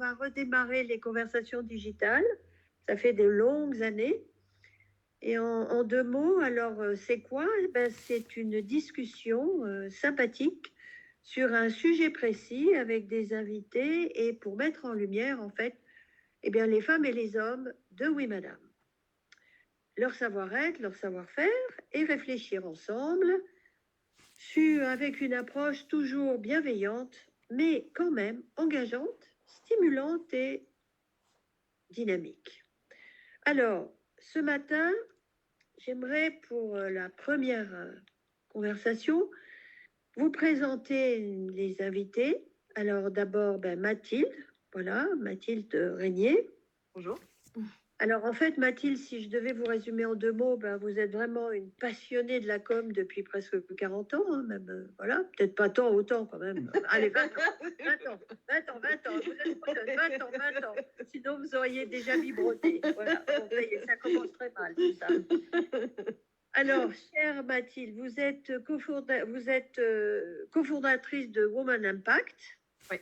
va redémarrer les conversations digitales. Ça fait de longues années. Et en deux mots, alors c'est quoi? Eh ben, c'est une discussion sympathique sur un sujet précis avec des invités et pour mettre en lumière, en fait, eh bien, les femmes et les hommes de Oui Madame. Leur savoir-être, leur savoir-faire et réfléchir ensemble avec une approche toujours bienveillante, mais quand même engageante, stimulante et dynamique. Alors, ce matin, j'aimerais pour la première conversation vous présenter les invités. Alors d'abord, Mathilde, voilà, Mathilde Régnier. Bonjour. Alors en fait, Mathilde, si je devais vous résumer en deux mots, vous êtes vraiment une passionnée de la com depuis presque 40 ans, hein, même, voilà, peut-être pas tant autant quand même. Allez, 20 ans, 20 ans, 20 ans, vous êtes trop jeune, 20 ans, 20 ans. Sinon, vous auriez déjà vibroté. Voilà, bon, ça commence très mal tout ça. Alors, chère Mathilde, vous êtes cofondatrice de Woman Impact. Oui.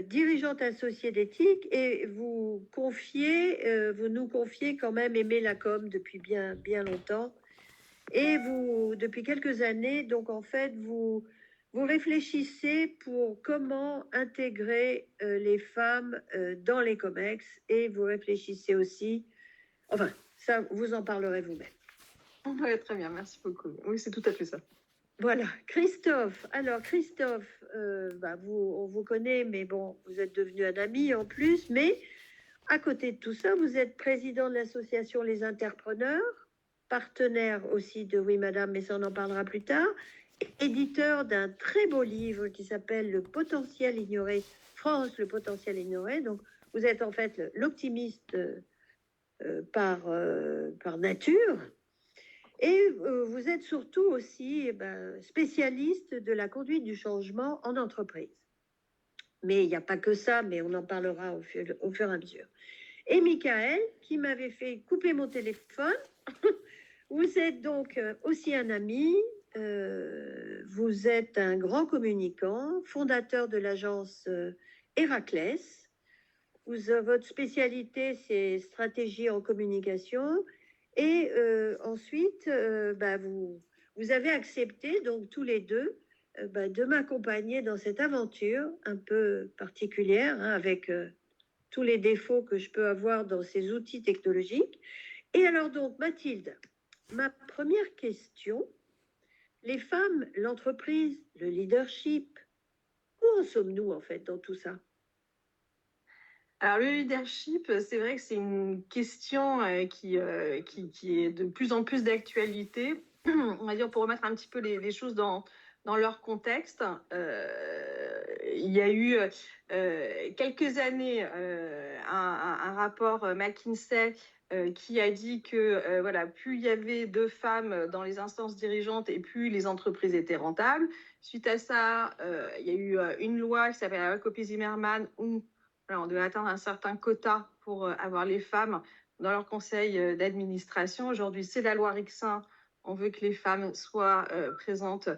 Dirigeante associée d'éthique et vous nous confiez quand même aimer la com depuis bien, bien longtemps. Et vous, depuis quelques années, donc en fait, vous réfléchissez pour comment intégrer les femmes dans les COMEX et vous réfléchissez aussi, enfin, ça, vous en parlerez vous-même. Oui, très bien, merci beaucoup. Oui, c'est tout à fait ça. Voilà, Christophe. Alors, Christophe, on vous connaît, mais bon, vous êtes devenu un ami en plus. Mais à côté de tout ça, vous êtes président de l'association Les Interpreneurs, partenaire aussi de Oui Madame, mais ça on en parlera plus tard, éditeur d'un très beau livre qui s'appelle Le potentiel ignoré, France, le potentiel ignoré. Donc, vous êtes en fait l'optimiste par nature. Et vous êtes surtout aussi spécialiste de la conduite du changement en entreprise. Mais il n'y a pas que ça, mais on en parlera au fur et à mesure. Et Michael, qui m'avait fait couper mon téléphone, vous êtes donc aussi un ami, vous êtes un grand communicant, fondateur de l'agence Héraclès. Votre spécialité, c'est stratégie en communication. Et ensuite, vous avez accepté, donc tous les deux, de m'accompagner dans cette aventure un peu particulière, hein, avec tous les défauts que je peux avoir dans ces outils technologiques. Et alors donc, Mathilde, ma première question, les femmes, l'entreprise, le leadership, où en sommes-nous en fait dans tout ça? Alors, le leadership, c'est vrai que c'est une question qui est de plus en plus d'actualité. On va dire, pour remettre un petit peu les choses dans leur contexte, il y a eu quelques années un rapport McKinsey qui a dit que voilà, plus il y avait de femmes dans les instances dirigeantes et plus les entreprises étaient rentables. Suite à ça, il y a eu une loi qui s'appelle la loi Copé-Zimmermann où voilà, on devait atteindre un certain quota pour avoir les femmes dans leur conseil d'administration. Aujourd'hui, c'est la loi Rixin. On veut que les femmes soient présentes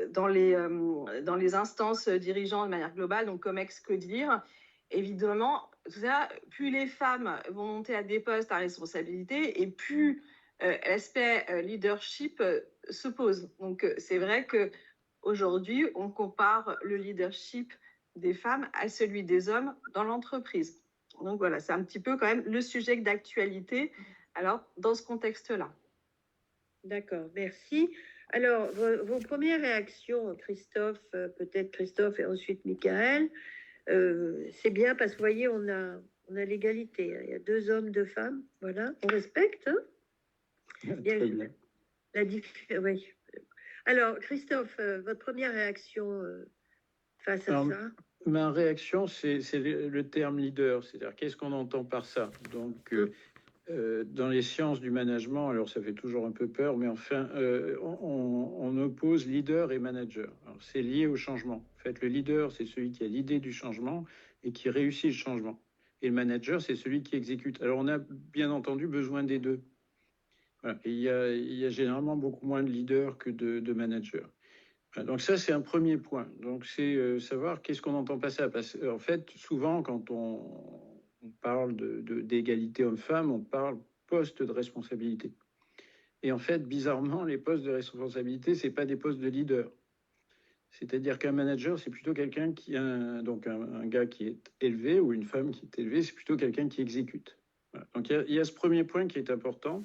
dans les instances dirigeantes de manière globale, donc COMEX, CODIR. Évidemment, tout ça, plus les femmes vont monter à des postes à responsabilité et plus l'aspect leadership se pose. Donc, c'est vrai qu'aujourd'hui, on compare le leadership des femmes à celui des hommes dans l'entreprise. Donc voilà, c'est un petit peu quand même le sujet d'actualité, alors dans ce contexte-là. D'accord, merci. Alors, vos premières réactions, Christophe, peut-être Christophe et ensuite Michael, c'est bien parce que vous voyez, on a l'égalité. Hein. Il y a 2 hommes, 2 femmes, voilà, on respecte. Hein. Très bien. Oui. Alors, Christophe, votre première réaction face à ça? Ma réaction, c'est le terme leader, c'est-à-dire qu'est-ce qu'on entend par ça. Donc, dans les sciences du management, alors ça fait toujours un peu peur, mais enfin, on oppose leader et manager. C'est lié au changement. En fait, le leader, c'est celui qui a l'idée du changement et qui réussit le changement. Et le manager, c'est celui qui exécute. Alors, on a bien entendu besoin des deux. Voilà. Et il y a généralement beaucoup moins de leaders que de managers. Donc ça, c'est un premier point. Donc c'est savoir qu'est-ce qu'on entend par ça. Parce qu'en fait, souvent, quand on parle d'égalité homme-femme, on parle poste de responsabilité. Et en fait, bizarrement, les postes de responsabilité, c'est pas des postes de leader. C'est-à-dire qu'un manager, c'est plutôt quelqu'un qui a donc un gars qui est élevé ou une femme qui est élevée, c'est plutôt quelqu'un qui exécute. Voilà. Donc il y a ce premier point qui est important.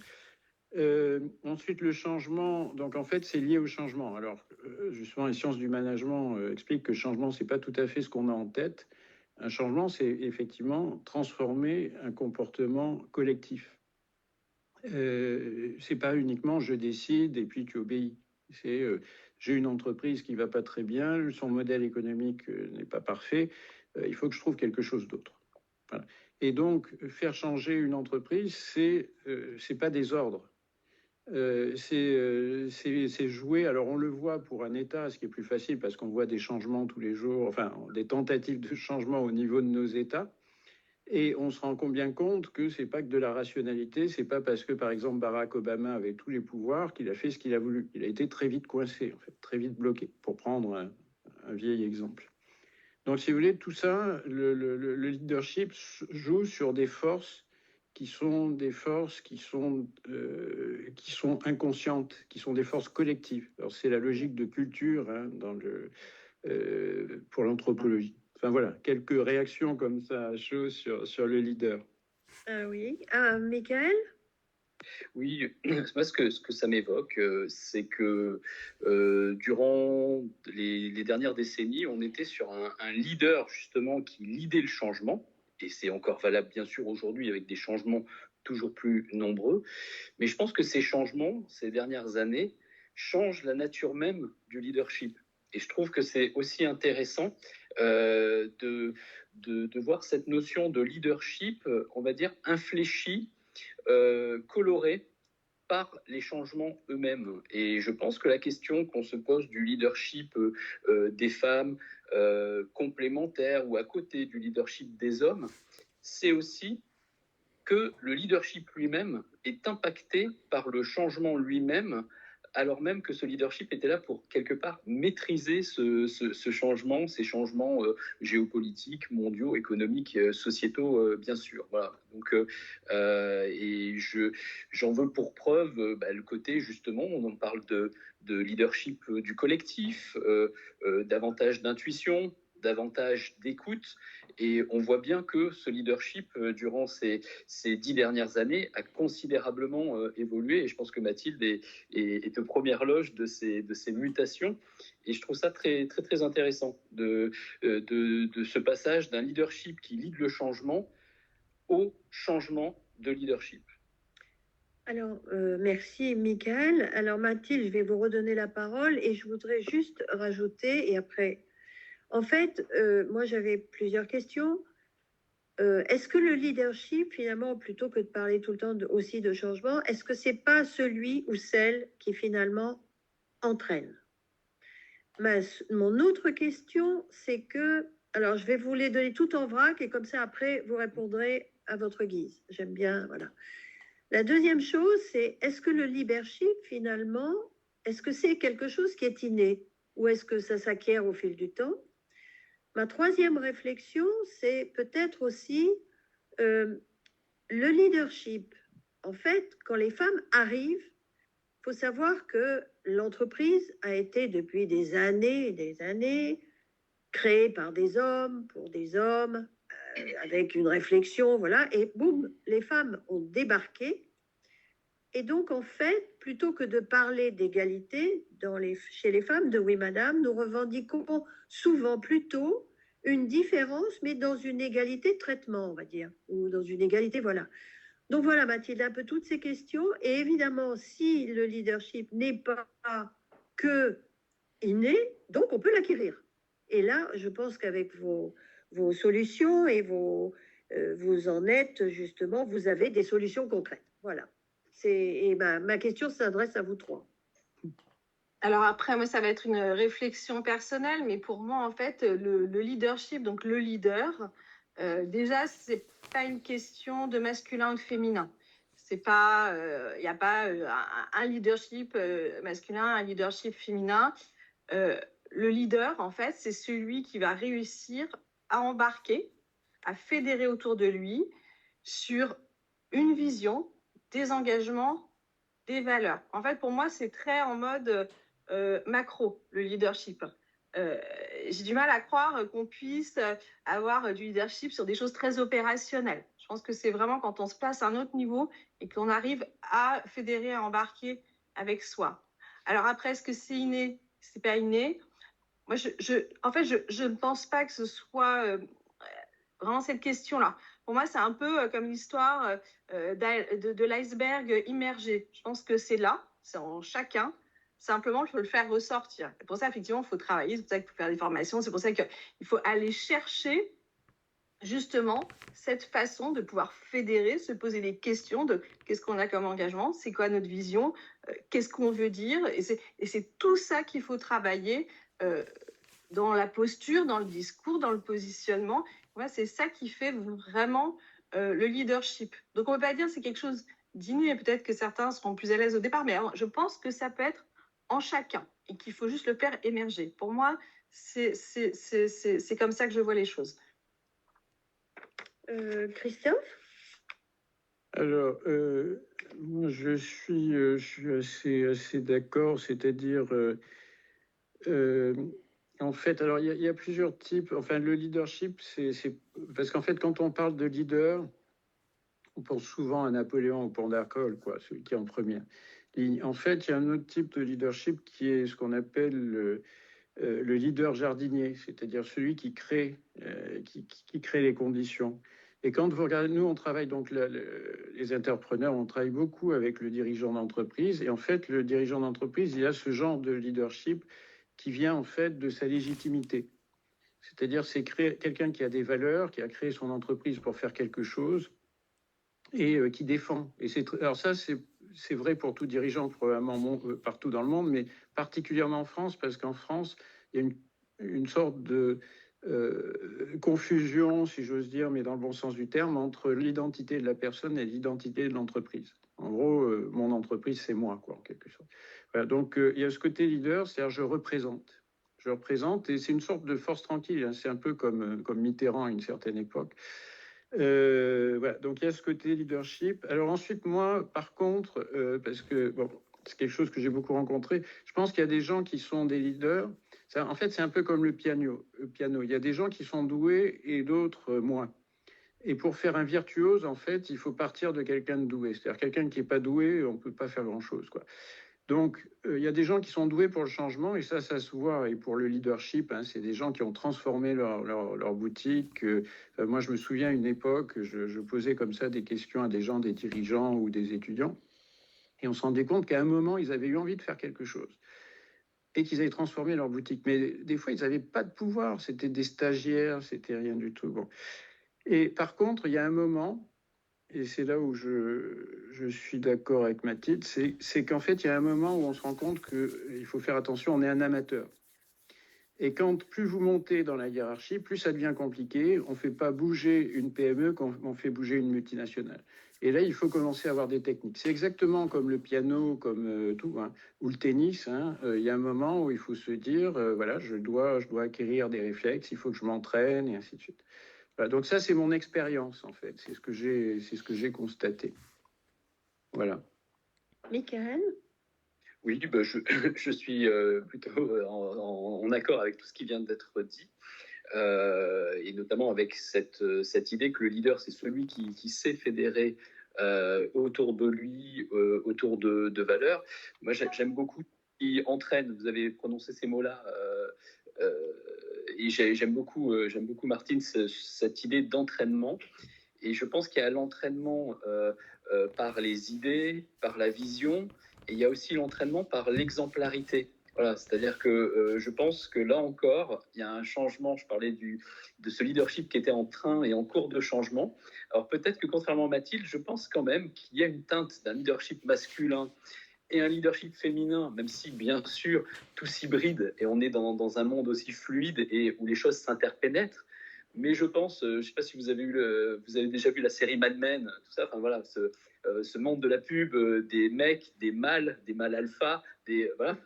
Ensuite, le changement, donc en fait, c'est lié au changement. Alors, justement, les sciences du management expliquent que le changement, c'est pas tout à fait ce qu'on a en tête. Un changement, c'est effectivement transformer un comportement collectif. C'est pas uniquement je décide et puis tu obéis. C'est j'ai une entreprise qui va pas très bien, son modèle économique n'est pas parfait, il faut que je trouve quelque chose d'autre. Voilà. Et donc, faire changer une entreprise, c'est pas des ordres. C'est jouer. Alors, on le voit pour un État, ce qui est plus facile parce qu'on voit des changements tous les jours, enfin, des tentatives de changement au niveau de nos États. Et on se rend bien compte que c'est pas que de la rationalité. C'est pas parce que, par exemple, Barack Obama avait tous les pouvoirs qu'il a fait ce qu'il a voulu. Il a été très vite coincé, en fait, très vite bloqué, pour prendre un vieil exemple. Donc, si vous voulez, tout ça, le leadership joue sur des forces qui sont des forces qui sont inconscientes, qui sont des forces collectives. Alors, c'est la logique de culture hein, pour l'anthropologie. Enfin voilà, quelques réactions comme ça à chaud sur le leader. Ah oui. Michael? Oui, moi, ce que ça m'évoque, c'est que durant les dernières décennies, on était sur un leader justement qui lidait le changement, et c'est encore valable bien sûr aujourd'hui avec des changements toujours plus nombreux, mais je pense que ces changements, ces dernières années, changent la nature même du leadership. Et je trouve que c'est aussi intéressant de voir cette notion de leadership, on va dire, infléchie, colorée par les changements eux-mêmes. Et je pense que la question qu'on se pose du leadership des femmes complémentaires ou à côté du leadership des hommes, c'est aussi que le leadership lui-même est impacté par le changement lui-même, alors même que ce leadership était là pour quelque part maîtriser ce changement, ces changements géopolitiques, mondiaux, économiques, sociétaux, bien sûr. Voilà. Donc, et j'en veux pour preuve le côté, justement, on en parle de leadership du collectif, davantage d'intuition, davantage d'écoute. Et on voit bien que ce leadership, durant ces 10 dernières années, a considérablement évolué. Et je pense que Mathilde est aux premières loges de ces mutations. Et je trouve ça très, très, très intéressant de ce passage d'un leadership qui lead le changement au changement de leadership. Alors, merci Michael. Alors Mathilde, je vais vous redonner la parole et je voudrais juste rajouter, et après, en fait, moi j'avais plusieurs questions. Est-ce que le leadership, finalement, plutôt que de parler tout le temps aussi de changement, est-ce que c'est pas celui ou celle qui finalement entraîne? Mon autre question, c'est que, alors je vais vous les donner tout en vrac et comme ça après vous répondrez à votre guise. J'aime bien, voilà. La deuxième chose, c'est est-ce que le leadership, finalement, est-ce que c'est quelque chose qui est inné ou est-ce que ça s'acquiert au fil du temps? Ma troisième réflexion, c'est peut-être aussi le leadership. En fait, quand les femmes arrivent, il faut savoir que l'entreprise a été depuis des années et des années créée par des hommes, pour des hommes, avec une réflexion, voilà, et boum, les femmes ont débarqué. Et donc, en fait, plutôt que de parler d'égalité chez les femmes, de oui, madame, nous revendiquons souvent plutôt une différence, mais dans une égalité de traitement, on va dire, ou dans une égalité, voilà. Donc voilà, Mathilde, un peu toutes ces questions. Et évidemment, si le leadership n'est pas que inné, donc on peut l'acquérir. Et là, je pense qu'avec vos solutions et vous en êtes justement, vous avez des solutions concrètes. Voilà. Et ma question s'adresse à vous trois. Alors après, moi, ça va être une réflexion personnelle, mais pour moi, en fait, le leadership, donc le leader, déjà, c'est pas une question de masculin ou de féminin. C'est pas, il n'y a pas un leadership masculin, un leadership féminin. le leader, en fait, c'est celui qui va réussir à embarquer, à fédérer autour de lui sur une vision, des engagements, des valeurs. En fait, pour moi, c'est très en mode macro, le leadership. J'ai du mal à croire qu'on puisse avoir du leadership sur des choses très opérationnelles. Je pense que c'est vraiment quand on se place à un autre niveau et qu'on arrive à fédérer, à embarquer avec soi. Alors après, est-ce que c'est inné? C'est pas inné. Moi, en fait, je ne pense pas que ce soit vraiment cette question-là. Pour moi, c'est un peu comme l'histoire de l'iceberg immergé. Je pense que c'est là, c'est en chacun. Simplement, il faut le faire ressortir. Et pour ça, effectivement, il faut travailler. C'est pour ça qu'il faut faire des formations. C'est pour ça qu'il faut aller chercher justement cette façon de pouvoir fédérer, se poser des questions de qu'est-ce qu'on a comme engagement, c'est quoi notre vision, qu'est-ce qu'on veut dire. Et c'est tout ça qu'il faut travailler dans la posture, dans le discours, dans le positionnement. Ouais, c'est ça qui fait vraiment le leadership. Donc, on ne peut pas dire que c'est quelque chose d'inné. Peut-être que certains seront plus à l'aise au départ, mais je pense que ça peut être en chacun et qu'il faut juste le faire émerger. Pour moi, c'est comme ça que je vois les choses. Christophe? Alors, moi, je suis assez d'accord, c'est-à-dire, en fait, alors il y a plusieurs types. Enfin, le leadership, c'est parce qu'en fait, quand on parle de leader, on pense souvent à Napoléon ou Pandarcole, quoi, celui qui est en première ligne. En fait, il y a un autre type de leadership qui est ce qu'on appelle le leader jardinier, c'est-à-dire celui qui crée, qui crée les conditions. Et quand vous regardez, nous, on travaille donc, les entrepreneurs, on travaille beaucoup avec le dirigeant d'entreprise. Et en fait, le dirigeant d'entreprise, il a ce genre de leadership qui vient en fait de sa légitimité. C'est-à-dire, c'est quelqu'un qui a des valeurs, qui a créé son entreprise pour faire quelque chose et qui défend. Et alors ça, c'est vrai pour tout dirigeant, probablement partout dans le monde, mais particulièrement en France, parce qu'en France, il y a une sorte de confusion, si j'ose dire, mais dans le bon sens du terme, entre l'identité de la personne et l'identité de l'entreprise. En gros, mon entreprise, c'est moi, quoi, en quelque sorte. Voilà, donc, il y a ce côté leader, c'est-à-dire je représente. Je représente, et c'est une sorte de force tranquille, hein, c'est un peu comme Mitterrand à une certaine époque. Voilà, donc il y a ce côté leadership. Alors ensuite, moi, par contre, parce que bon, c'est quelque chose que j'ai beaucoup rencontré, je pense qu'il y a des gens qui sont des leaders. Ça, en fait, c'est un peu comme le piano. Il y a des gens qui sont doués et d'autres moins. Et pour faire un virtuose, en fait, il faut partir de quelqu'un de doué. C'est-à-dire quelqu'un qui n'est pas doué, on ne peut pas faire grand-chose, quoi. Donc, il y a des gens qui sont doués pour le changement, et ça se voit, et pour le leadership, hein, c'est des gens qui ont transformé leur boutique. Moi, je me souviens à une époque, je posais comme ça des questions à des gens, des dirigeants ou des étudiants, et on se rendait compte qu'à un moment, ils avaient eu envie de faire quelque chose, et qu'ils avaient transformé leur boutique. Mais des fois, ils n'avaient pas de pouvoir, c'était des stagiaires, c'était rien du tout. Bon. Et par contre, il y a un moment, et c'est là où je suis d'accord avec Mathilde, c'est qu'en fait, il y a un moment où on se rend compte qu'il faut faire attention, on est un amateur. Et quand plus vous montez dans la hiérarchie, plus ça devient compliqué. On ne fait pas bouger une PME qu'on fait bouger une multinationale. Et là, il faut commencer à avoir des techniques. C'est exactement comme le piano, comme tout, hein, ou le tennis. Hein. Il y a un moment où il faut se dire, voilà, je dois acquérir des réflexes, il faut que je m'entraîne, et ainsi de suite. Voilà, donc ça, c'est mon expérience, en fait. C'est ce que j'ai constaté. Voilà. Michael? Oui, bah, je suis plutôt en accord avec tout ce qui vient d'être dit, et notamment avec cette idée que le leader, c'est celui qui sait fédérer autour de lui, autour de valeurs. Moi, j'aime beaucoup qui entraîne. Vous avez prononcé ces mots-là. Et j'aime beaucoup, Martine, cette idée d'entraînement. Et je pense qu'il y a l'entraînement par les idées, par la vision, et il y a aussi l'entraînement par l'exemplarité. Voilà, c'est-à-dire que je pense que là encore, il y a un changement. Je parlais de ce leadership qui était en train et en cours de changement. Alors peut-être que contrairement à Mathilde, je pense quand même qu'il y a une teinte d'un leadership masculin et un leadership féminin, même si bien sûr tout s'hybride et on est dans un monde aussi fluide et où les choses s'interpénètrent. Mais je pense, je ne sais pas si vous avez déjà vu la série Mad Men, tout ça. Enfin voilà, ce monde de la pub, des mecs, des mâles alpha, voilà.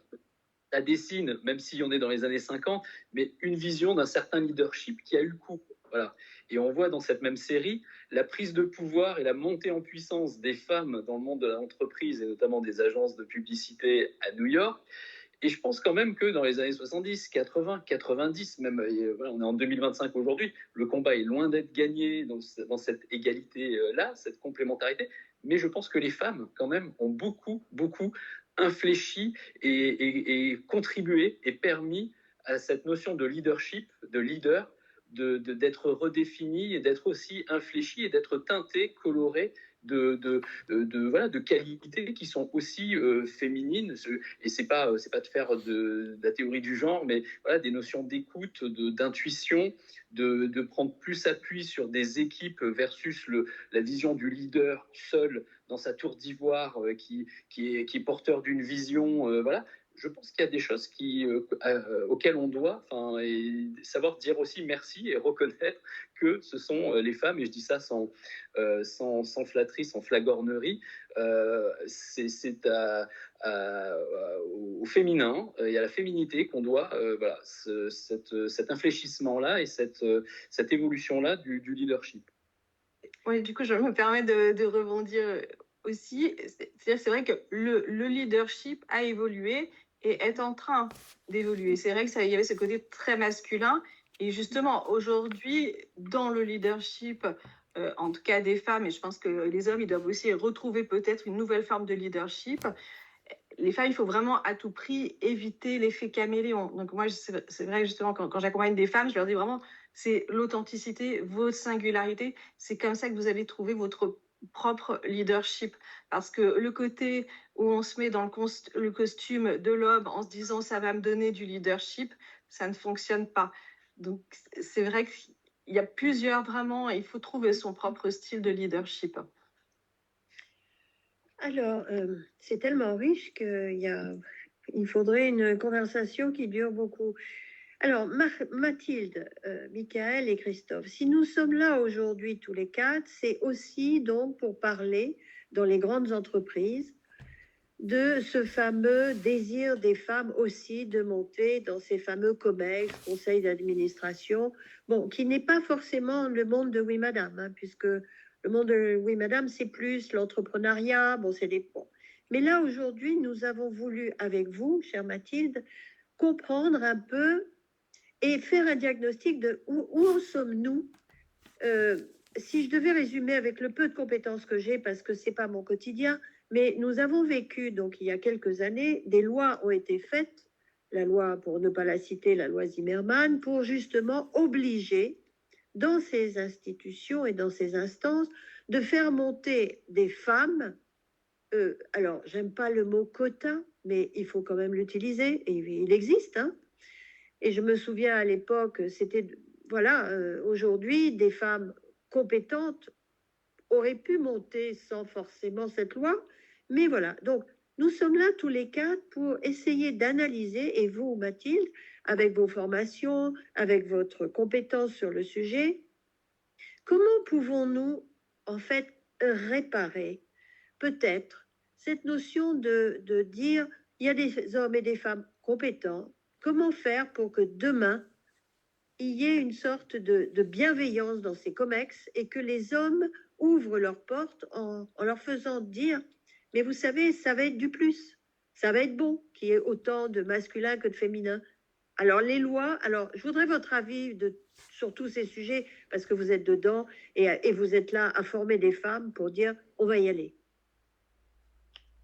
ça dessine, même si on est dans les années 50, mais une vision d'un certain leadership qui a eu le coup. Voilà. Et on voit dans cette même série la prise de pouvoir et la montée en puissance des femmes dans le monde de l'entreprise et notamment des agences de publicité à New York. Et je pense quand même que dans les années 70, 80, 90, même, voilà, on est en 2025 aujourd'hui, le combat est loin d'être gagné dans cette égalité-là, cette complémentarité. Mais je pense que les femmes, quand même, ont beaucoup, beaucoup infléchi et contribué et permis à cette notion de leadership, de leader, d'être redéfinie et d'être aussi infléchie et d'être teintée, colorée voilà, de qualités qui sont aussi féminines. Et c'est pas de faire de la théorie du genre, mais voilà, des notions d'écoute, d'intuition, de prendre plus appui sur des équipes versus la vision du leader seul dans sa tour d'ivoire qui est porteur d'une vision. Voilà. Je pense qu'il y a des choses auxquelles on doit et savoir dire aussi merci et reconnaître que ce sont les femmes, et je dis ça sans flatterie, sans flagornerie, c'est au féminin et à la féminité qu'on doit voilà, cet infléchissement-là et cette évolution-là du leadership. Oui, du coup, je me permets de rebondir aussi. C'est vrai que le leadership a évolué et est en train d'évoluer. C'est vrai qu'il y avait ce côté très masculin. Et justement, aujourd'hui, dans le leadership, en tout cas des femmes, et je pense que les hommes, ils doivent aussi retrouver peut-être une nouvelle forme de leadership. Les femmes, il faut vraiment à tout prix éviter l'effet caméléon. Donc moi, c'est vrai justement, quand j'accompagne des femmes, je leur dis vraiment, c'est l'authenticité, votre singularité. C'est comme ça que vous allez trouver votre propre leadership. Parce que le côté où on se met dans le costume de l'homme en se disant ça va me donner du leadership, ça ne fonctionne pas. Donc c'est vrai qu'il y a plusieurs vraiment, il faut trouver son propre style de leadership. Alors, c'est tellement riche il faudrait une conversation qui dure beaucoup. Alors, Mathilde, Michael et Christophe, si nous sommes là aujourd'hui tous les quatre, c'est aussi donc pour parler dans les grandes entreprises de ce fameux désir des femmes aussi de monter dans ces fameux COMEX, conseils d'administration, bon, qui n'est pas forcément le monde de Oui Madame, hein, puisque le monde de Oui Madame, c'est plus l'entrepreneuriat, bon, c'est des ponts. Mais là, aujourd'hui, nous avons voulu, avec vous, chère Mathilde, comprendre un peu et faire un diagnostic de où en sommes-nous. Si je devais résumer avec le peu de compétences que j'ai, parce que ce n'est pas mon quotidien, mais nous avons vécu, donc il y a quelques années, des lois ont été faites, la loi, pour ne pas la citer, la loi Zimmermann, pour justement obliger dans ces institutions et dans ces instances de faire monter des femmes. Alors, j'aime pas le mot quota, mais il faut quand même l'utiliser, et il existe, hein. Et je me souviens à l'époque, c'était, voilà, aujourd'hui, des femmes compétentes auraient pu monter sans forcément cette loi. Mais voilà, donc nous sommes là tous les quatre pour essayer d'analyser, et vous, Mathilde, avec vos formations, avec votre compétence sur le sujet, comment pouvons-nous en fait réparer peut-être cette notion de dire il y a des hommes et des femmes compétents, comment faire pour que demain il y ait une sorte de bienveillance dans ces COMEX et que les hommes ouvrent leurs portes en leur faisant dire mais vous savez, ça va être du plus, ça va être bon qu'il y ait autant de masculin que de féminin. Alors les lois, alors je voudrais votre avis sur tous ces sujets parce que vous êtes dedans et vous êtes là à former des femmes pour dire on va y aller.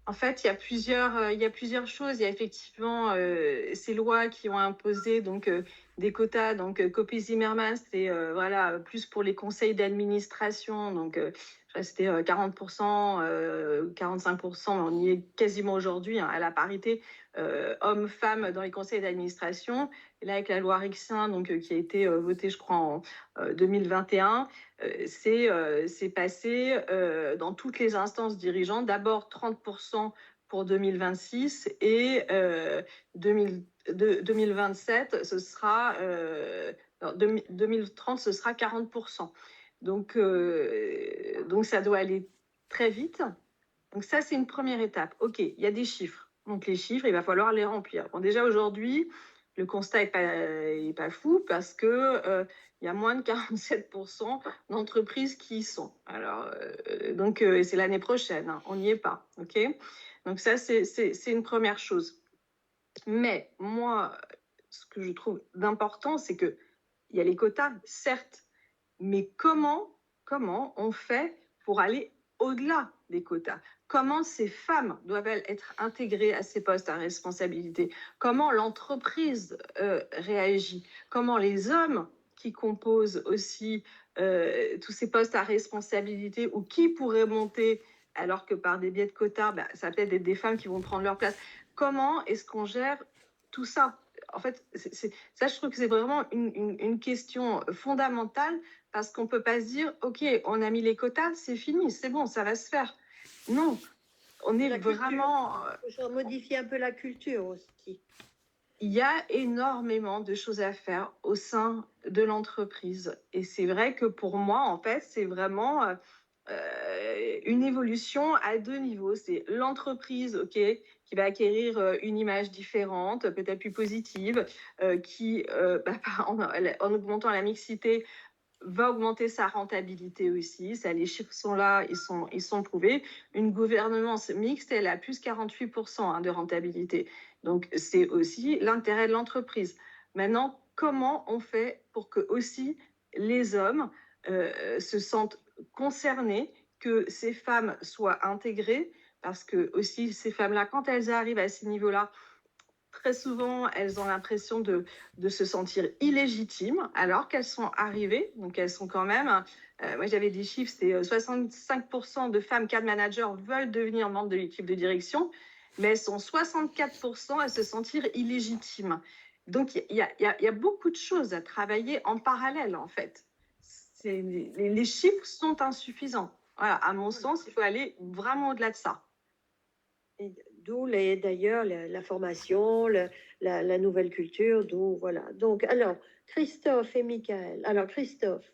En fait, il y a plusieurs choses. Il y a effectivement ces lois qui ont imposé donc des quotas. Donc, Copy Zimmermann, c'était voilà, plus pour les conseils d'administration. Donc, c'était 40%, 45%, mais on y est quasiment aujourd'hui hein, à la parité hommes-femmes dans les conseils d'administration. Et là, avec la loi Rixin, donc, qui a été votée, je crois, en 2021, c'est passé dans toutes les instances dirigeantes. D'abord 30% pour 2026 et 2027, ce sera 2030, ce sera 40%. Donc ça doit aller très vite. Donc ça, c'est une première étape. OK, il y a des chiffres. Donc les chiffres, il va falloir les remplir. Bon, déjà aujourd'hui, le constat est pas fou parce que il y a moins de 47% d'entreprises qui y sont. Alors, et c'est l'année prochaine, hein, on n'y est pas. OK? Donc ça, c'est une première chose. Mais moi, ce que je trouve d'important, c'est qu'il y a les quotas, certes, mais comment on fait pour aller au-delà des quotas? Comment ces femmes doivent-elles être intégrées à ces postes à responsabilité? Comment l'entreprise réagit? Comment les hommes qui composent aussi tous ces postes à responsabilité ou qui pourraient monter alors que par des biais de quotas, ça va peut-être être des femmes qui vont prendre leur place. Comment est-ce qu'on gère tout ça? En fait, ça, je trouve que c'est vraiment une question fondamentale parce qu'on ne peut pas se dire, OK, on a mis les quotas, c'est fini, c'est bon, ça va se faire. Non, on est vraiment... Il faut modifier un peu la culture aussi. Il y a énormément de choses à faire au sein de l'entreprise. Et c'est vrai que pour moi, en fait, c'est vraiment une évolution à 2 niveaux. C'est l'entreprise, OK, qui va acquérir une image différente, peut-être plus positive, qui, en augmentant la mixité, va augmenter sa rentabilité aussi. Ça, les chiffres sont là, ils sont prouvés. Une gouvernance mixte, elle a plus 48% de rentabilité. Donc, c'est aussi l'intérêt de l'entreprise. Maintenant, comment on fait pour que aussi les hommes se sentent concernés, que ces femmes soient intégrées, parce que aussi ces femmes-là, quand elles arrivent à ces niveaux-là, très souvent, elles ont l'impression de se sentir illégitimes alors qu'elles sont arrivées. Donc, elles sont quand même... moi, j'avais des chiffres, c'est 65% de femmes cadre manager veulent devenir membres de l'équipe de direction, mais elles sont 64% à se sentir illégitimes. Donc, il y a beaucoup de choses à travailler en parallèle, en fait. Les chiffres sont insuffisants. Voilà, à mon sens, il faut aller vraiment au-delà de ça. D'où d'ailleurs la formation, la nouvelle culture, d'où voilà. Donc, alors, Christophe et Michael. Alors, Christophe,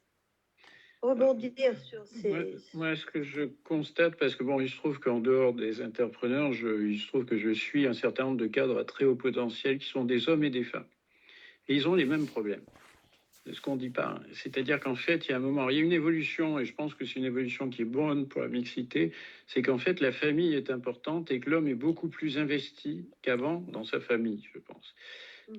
rebondir sur ces... Moi, ce que je constate, parce que bon, il se trouve qu'en dehors des entrepreneurs, il se trouve que je suis un certain nombre de cadres à très haut potentiel qui sont des hommes et des femmes. Et ils ont les mêmes problèmes. Ce qu'on ne dit pas. C'est-à-dire qu'en fait, il y a un moment, il y a une évolution, et je pense que c'est une évolution qui est bonne pour la mixité, c'est qu'en fait, la famille est importante et que l'homme est beaucoup plus investi qu'avant dans sa famille, je pense.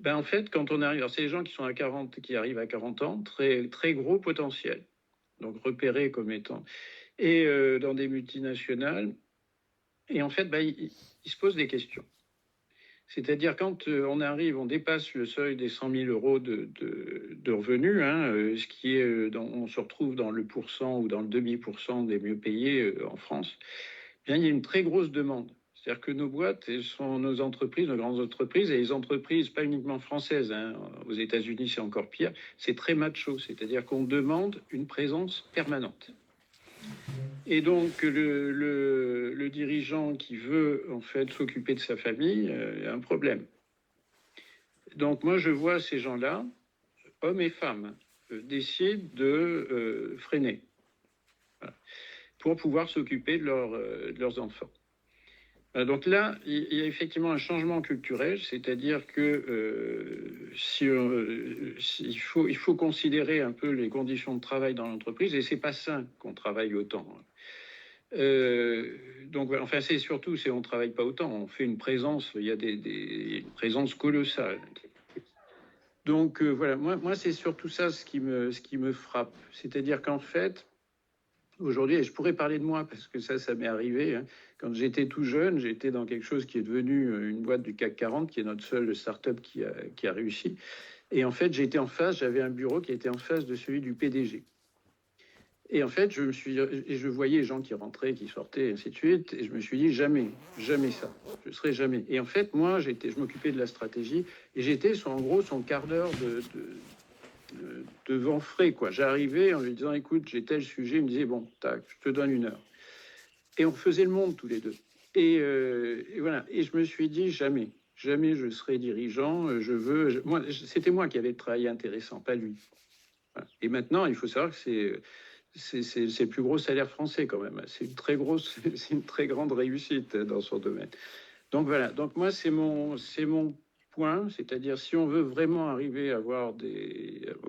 En fait, quand on arrive, alors c'est les gens qui sont à 40, qui arrivent à 40 ans, très, très gros potentiel, donc repérés comme étant, et dans des multinationales, et en fait, ils se posent des questions. C'est-à-dire quand on arrive, on dépasse le seuil des 100 000 euros de revenus, ce qui est, on se retrouve dans le pourcent ou dans le demi-pourcent des mieux payés en France, il y a une très grosse demande. C'est-à-dire que nos boîtes sont nos entreprises, nos grandes entreprises, et les entreprises, pas uniquement françaises, aux États-Unis c'est encore pire, c'est très macho, c'est-à-dire qu'on demande une présence permanente. Et donc, le dirigeant qui veut en fait s'occuper de sa famille a un problème. Donc, moi, je vois ces gens-là, hommes et femmes, décident de freiner pour pouvoir s'occuper de leurs enfants. Donc là, il y a effectivement un changement culturel, c'est-à-dire que il faut considérer un peu les conditions de travail dans l'entreprise, et c'est pas sain qu'on travaille autant. Donc, enfin, c'est surtout, on ne travaille pas autant, on fait une présence, il y a une présence colossale. Donc voilà, moi c'est surtout ça ce qui me frappe, c'est-à-dire qu'en fait, aujourd'hui, et je pourrais parler de moi parce que ça m'est arrivé, quand j'étais tout jeune, j'étais dans quelque chose qui est devenu une boîte du CAC 40, qui est notre seule start-up qui a réussi, et en fait j'avais un bureau qui était en face de celui du PDG. Et en fait, je voyais les gens qui rentraient, qui sortaient, et ainsi de suite, et je me suis dit, jamais ça, je serai jamais. Et en fait, moi, je m'occupais de la stratégie, et j'étais en gros son quart d'heure de vent frais, quoi. J'arrivais en lui disant, écoute, j'ai tel sujet, il me disait, bon, tac, je te donne 1 heure. Et on faisait le monde tous les deux. Et voilà, et je me suis dit, jamais je serai dirigeant, c'était moi qui avais le travail intéressant, pas lui. Voilà. Et maintenant, il faut savoir que c'est le plus gros salaire français quand même. C'est une très grande réussite dans son domaine. Donc voilà, donc moi c'est mon point, c'est-à-dire si on veut vraiment arriver à avoir à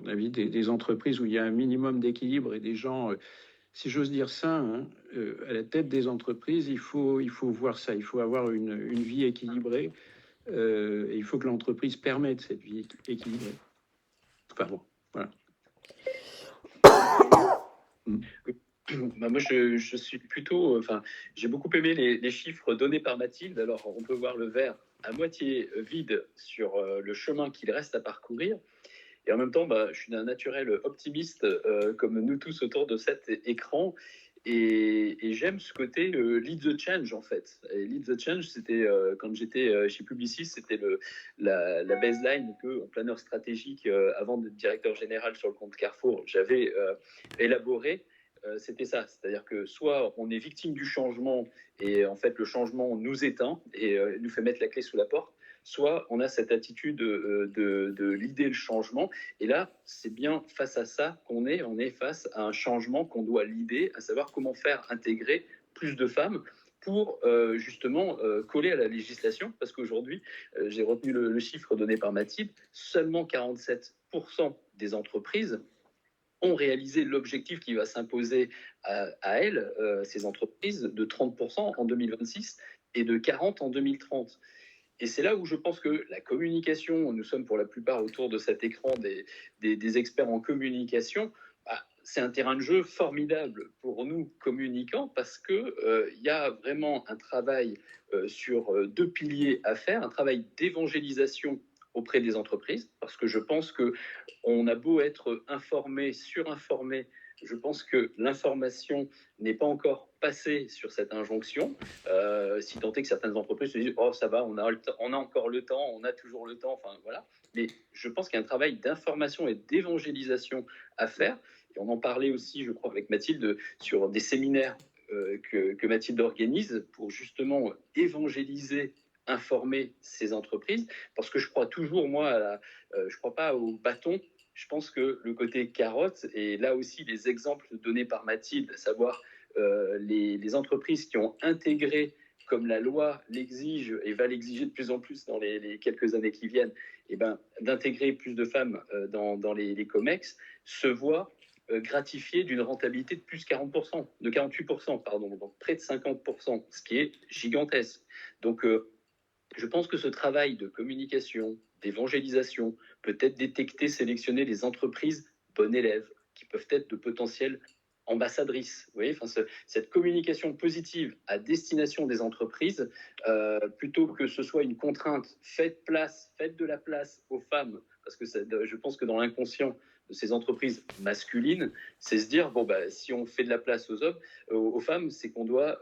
mon avis, des entreprises où il y a un minimum d'équilibre et des gens, si j'ose dire ça, hein, à la tête des entreprises, il faut voir ça, il faut avoir une vie équilibrée, et il faut que l'entreprise permette cette vie équilibrée. Enfin bon, voilà. Bah, moi, je suis plutôt, enfin, j'ai beaucoup aimé les chiffres donnés par Mathilde. Alors, on peut voir le verre à moitié vide sur le chemin qu'il reste à parcourir. Et en même temps, bah, je suis d'un naturel optimiste, comme nous tous autour de cet écran. Et j'aime ce côté lead the change, en fait. Et lead the change, c'était, quand j'étais chez Publicis, c'était la baseline que, en planeur stratégique, avant d'être directeur général sur le compte Carrefour, j'avais élaboré. C'était ça, c'est-à-dire que soit on est victime du changement et en fait le changement nous éteint et nous fait mettre la clé sous la porte, soit on a cette attitude de leader le changement. Et là, c'est bien face à ça qu'on est. On est face à un changement qu'on doit leader, à savoir comment faire intégrer plus de femmes pour justement coller à la législation. Parce qu'aujourd'hui, j'ai retenu le chiffre donné par Mathilde, seulement 47% des entreprises ont réalisé l'objectif qui va s'imposer à elles, ces entreprises, de 30% en 2026 et de 40% en 2030. Et c'est là où je pense que la communication, nous sommes pour la plupart autour de cet écran des experts en communication, bah, c'est un terrain de jeu formidable pour nous communicants parce qu'il y a vraiment un travail sur deux piliers à faire, un travail d'évangélisation auprès des entreprises, parce que je pense qu'on a beau être informé, surinformé, je pense que l'information n'est pas encore passée sur cette injonction, si tant est que certaines entreprises se disent « Oh, ça va, on a encore le temps, on a toujours le temps », enfin voilà. Mais je pense qu'il y a un travail d'information et d'évangélisation à faire. Et on en parlait aussi, je crois, avec Mathilde, sur des séminaires que Mathilde organise pour justement évangéliser, informer ces entreprises, parce que je crois toujours, moi, je ne crois pas au bâton. Je pense que le côté carotte, et là aussi les exemples donnés par Mathilde, à savoir les entreprises qui ont intégré, comme la loi l'exige et va l'exiger de plus en plus dans les quelques années qui viennent, et ben, d'intégrer plus de femmes dans les COMEX, se voient gratifiées d'une rentabilité de plus 40%, de 48%, pardon, donc près de 50%, ce qui est gigantesque. Donc, je pense que ce travail de communication, d'évangélisation, peut-être détecter, sélectionner les entreprises bonnes élèves, qui peuvent être de potentielles ambassadrices. Vous voyez, enfin, cette communication positive à destination des entreprises, plutôt que ce soit une contrainte, faites de la place aux femmes, parce que je pense que dans l'inconscient de ces entreprises masculines, c'est se dire, bon, bah, si on fait de la place aux hommes, aux femmes, c'est qu'on doit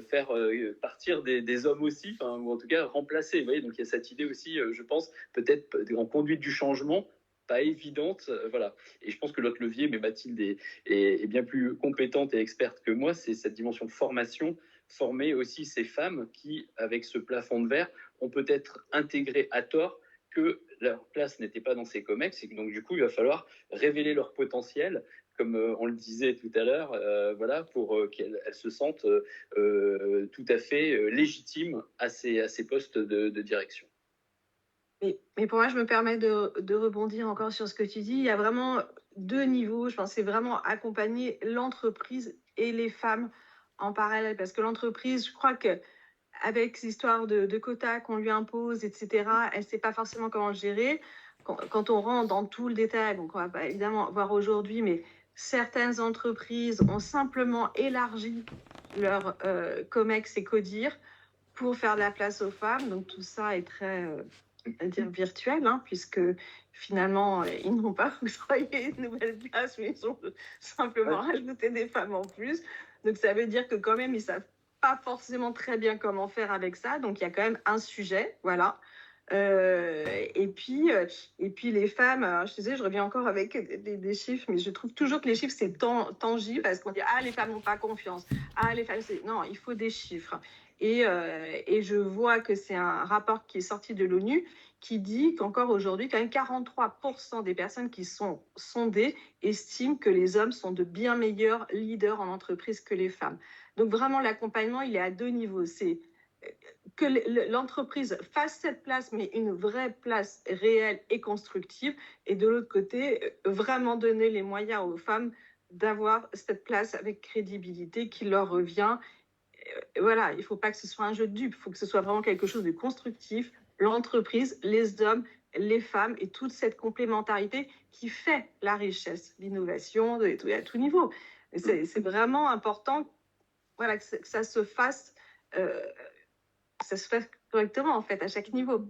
faire partir des hommes aussi, ou en tout cas remplacer. Vous voyez, donc il y a cette idée aussi, je pense, peut-être en conduite du changement, pas évidente, voilà. Et je pense que l'autre levier, mais Mathilde est bien plus compétente et experte que moi, c'est cette dimension formation, former aussi ces femmes qui, avec ce plafond de verre, ont peut-être intégré à tort que leur place n'était pas dans ces COMEX, et donc du coup, il va falloir révéler leur potentiel, comme on le disait tout à l'heure, voilà, pour qu'elles se sentent tout à fait légitimes à ces postes de direction. Mais pour moi, je me permets de rebondir encore sur ce que tu dis. Il y a vraiment deux niveaux. Je pense que c'est vraiment accompagner l'entreprise et les femmes en parallèle. Parce que l'entreprise, je crois que avec ces histoires de quotas qu'on lui impose, etc., elle ne sait pas forcément comment gérer. Quand on rentre dans tout le détail, donc on va pas évidemment voir aujourd'hui, mais certaines entreprises ont simplement élargi leur COMEX et CODIR pour faire de la place aux femmes. Donc tout ça est très dire virtuel, hein, puisque finalement, ils n'ont pas octroyé une nouvelle place, mais ils ont simplement rajouté des femmes en plus. Donc ça veut dire que quand même, ils ne savent pas forcément très bien comment faire avec ça. Donc il y a quand même un sujet, voilà. Et puis les femmes, je te disais, je reviens encore avec des chiffres, mais je trouve toujours que les chiffres, c'est tangible, parce qu'on dit, ah, les femmes n'ont pas confiance. Ah, les femmes, non, il faut des chiffres. Et je vois que c'est un rapport qui est sorti de l'ONU qui dit qu'encore aujourd'hui, quand même 43% des personnes qui sont sondées estiment que les hommes sont de bien meilleurs leaders en entreprise que les femmes. Donc vraiment, l'accompagnement, il est à deux niveaux. C'est que l'entreprise fasse cette place, mais une vraie place réelle et constructive. Et de l'autre côté, vraiment donner les moyens aux femmes d'avoir cette place avec crédibilité qui leur revient. Voilà, il ne faut pas que ce soit un jeu de dupes, il faut que ce soit vraiment quelque chose de constructif. L'entreprise, les hommes, les femmes et toute cette complémentarité qui fait la richesse, l'innovation à tout niveau. C'est vraiment important, voilà, que ça se fasse correctement, en fait, à chaque niveau.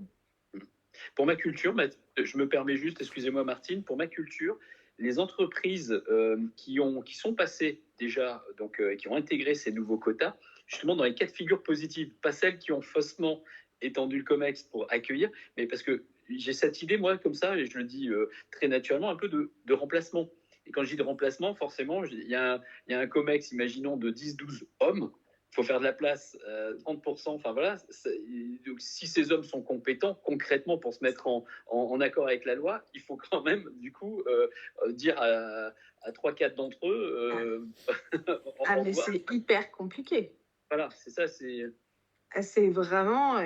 Pour ma culture, je me permets juste, excusez-moi Martine, pour ma culture, les entreprises qui sont passées déjà, donc qui ont intégré ces nouveaux quotas, justement dans les cas de figure positives, pas celles qui ont faussement étendu le COMEX pour accueillir, mais parce que j'ai cette idée, moi, comme ça, et je le dis très naturellement, un peu de remplacement. Et quand je dis de remplacement, forcément, il y a un COMEX, imaginons, de 10-12 hommes. Il faut faire de la place, 30%. Enfin voilà, donc, si ces hommes sont compétents concrètement pour se mettre en accord avec la loi, il faut quand même, du coup, dire à 3-4 d'entre eux. Mais c'est hyper compliqué. Voilà, c'est ça, c'est vraiment,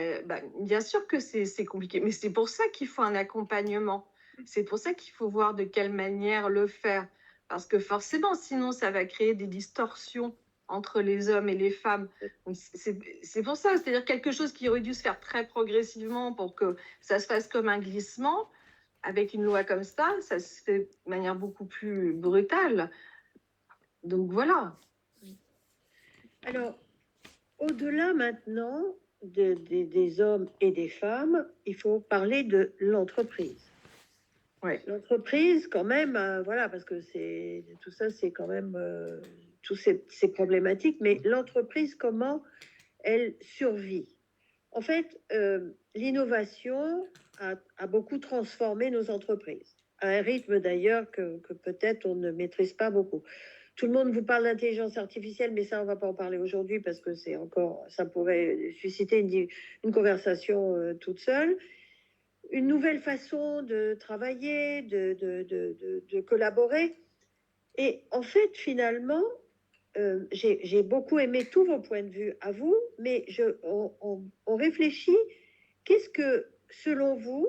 bien sûr que c'est compliqué, mais c'est pour ça qu'il faut un accompagnement. C'est pour ça qu'il faut voir de quelle manière le faire. Parce que forcément, sinon, ça va créer des distorsions entre les hommes et les femmes. C'est pour ça, c'est-à-dire quelque chose qui aurait dû se faire très progressivement pour que ça se fasse comme un glissement. Avec une loi comme ça se fait de manière beaucoup plus brutale. Donc voilà. Alors, au-delà maintenant des hommes et des femmes, il faut parler de l'entreprise. Ouais. L'entreprise, quand même, voilà, parce que tout ça, c'est quand même toutes ces problématiques, mais l'entreprise, comment elle survit? En fait, l'innovation a beaucoup transformé nos entreprises, à un rythme d'ailleurs que peut-être on ne maîtrise pas beaucoup. Tout le monde vous parle d'intelligence artificielle, mais ça, on ne va pas en parler aujourd'hui parce que ça pourrait susciter une conversation toute seule. Une nouvelle façon de travailler, de collaborer. Et en fait, finalement, j'ai beaucoup aimé tous vos points de vue à vous, mais on réfléchit, qu'est-ce que, selon vous,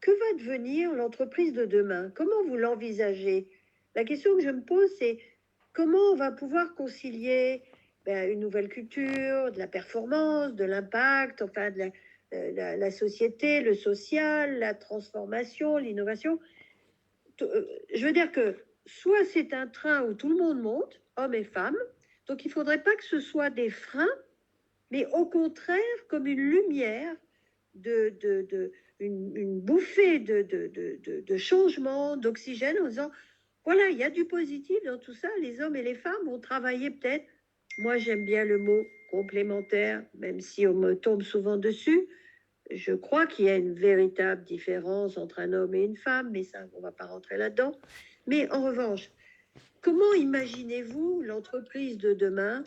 que va devenir l'entreprise de demain? Comment vous l'envisagez? La question que je me pose, c'est comment on va pouvoir concilier une nouvelle culture, de la performance, de l'impact, enfin de la société, le social, la transformation, l'innovation. Je veux dire que soit c'est un train où tout le monde monte, hommes et femmes, donc il ne faudrait pas que ce soit des freins, mais au contraire comme une lumière, une bouffée de changement, d'oxygène, en disant, voilà, il y a du positif dans tout ça, les hommes et les femmes vont travailler peut-être, moi j'aime bien le mot complémentaire, même si on me tombe souvent dessus. Je crois qu'il y a une véritable différence entre un homme et une femme, mais ça, on ne va pas rentrer là-dedans. Mais en revanche, comment imaginez-vous l'entreprise de demain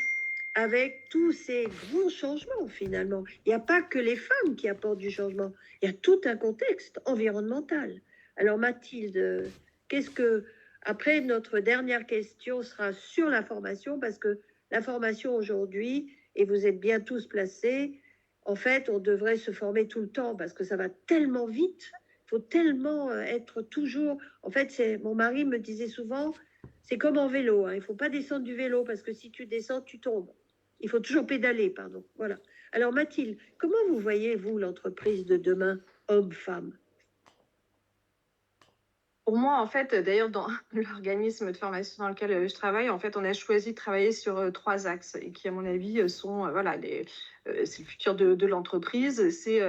avec tous ces grands changements finalement? Il n'y a pas que les femmes qui apportent du changement, il y a tout un contexte environnemental. Alors Mathilde, après notre dernière question sera sur la formation, parce que la formation aujourd'hui, et vous êtes bien tous placés, en fait, on devrait se former tout le temps parce que ça va tellement vite. Il faut tellement être toujours... En fait, mon mari me disait souvent, c'est comme en vélo. Il ne faut pas descendre du vélo parce que si tu descends, tu tombes. Il faut toujours pédaler, pardon. Voilà. Alors Mathilde, comment vous voyez-vous l'entreprise de demain, homme-femme? Pour moi, en fait, d'ailleurs, dans l'organisme de formation dans lequel je travaille, en fait, on a choisi de travailler sur 3 axes et qui, à mon avis, sont c'est le futur de l'entreprise. C'est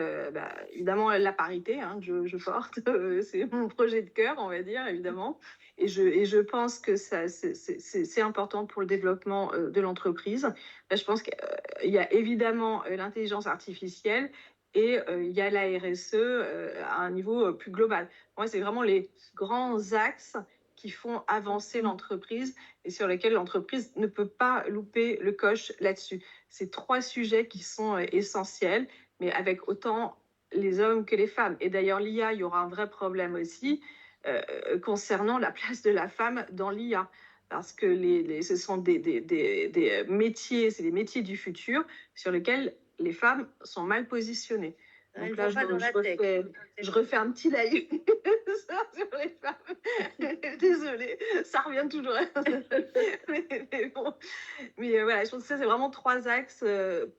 évidemment la parité, je porte, c'est mon projet de cœur, on va dire, évidemment. Et je pense que c'est important pour le développement de l'entreprise. Je pense qu'il y a évidemment l'intelligence artificielle. Et il y a la RSE à un niveau plus global. Moi, c'est vraiment les grands axes qui font avancer l'entreprise et sur lesquels l'entreprise ne peut pas louper le coche là-dessus. C'est 3 sujets qui sont essentiels, mais avec autant les hommes que les femmes. Et d'ailleurs, l'IA, il y aura un vrai problème aussi concernant la place de la femme dans l'IA. Parce que ce sont des métiers, c'est les métiers du futur sur lesquels les femmes sont mal positionnées. Donc Elles là, vont pas dans la tech. je refais un petit live sur les femmes. Désolée, ça revient toujours. mais bon. Mais voilà, je pense que ça, c'est vraiment 3 axes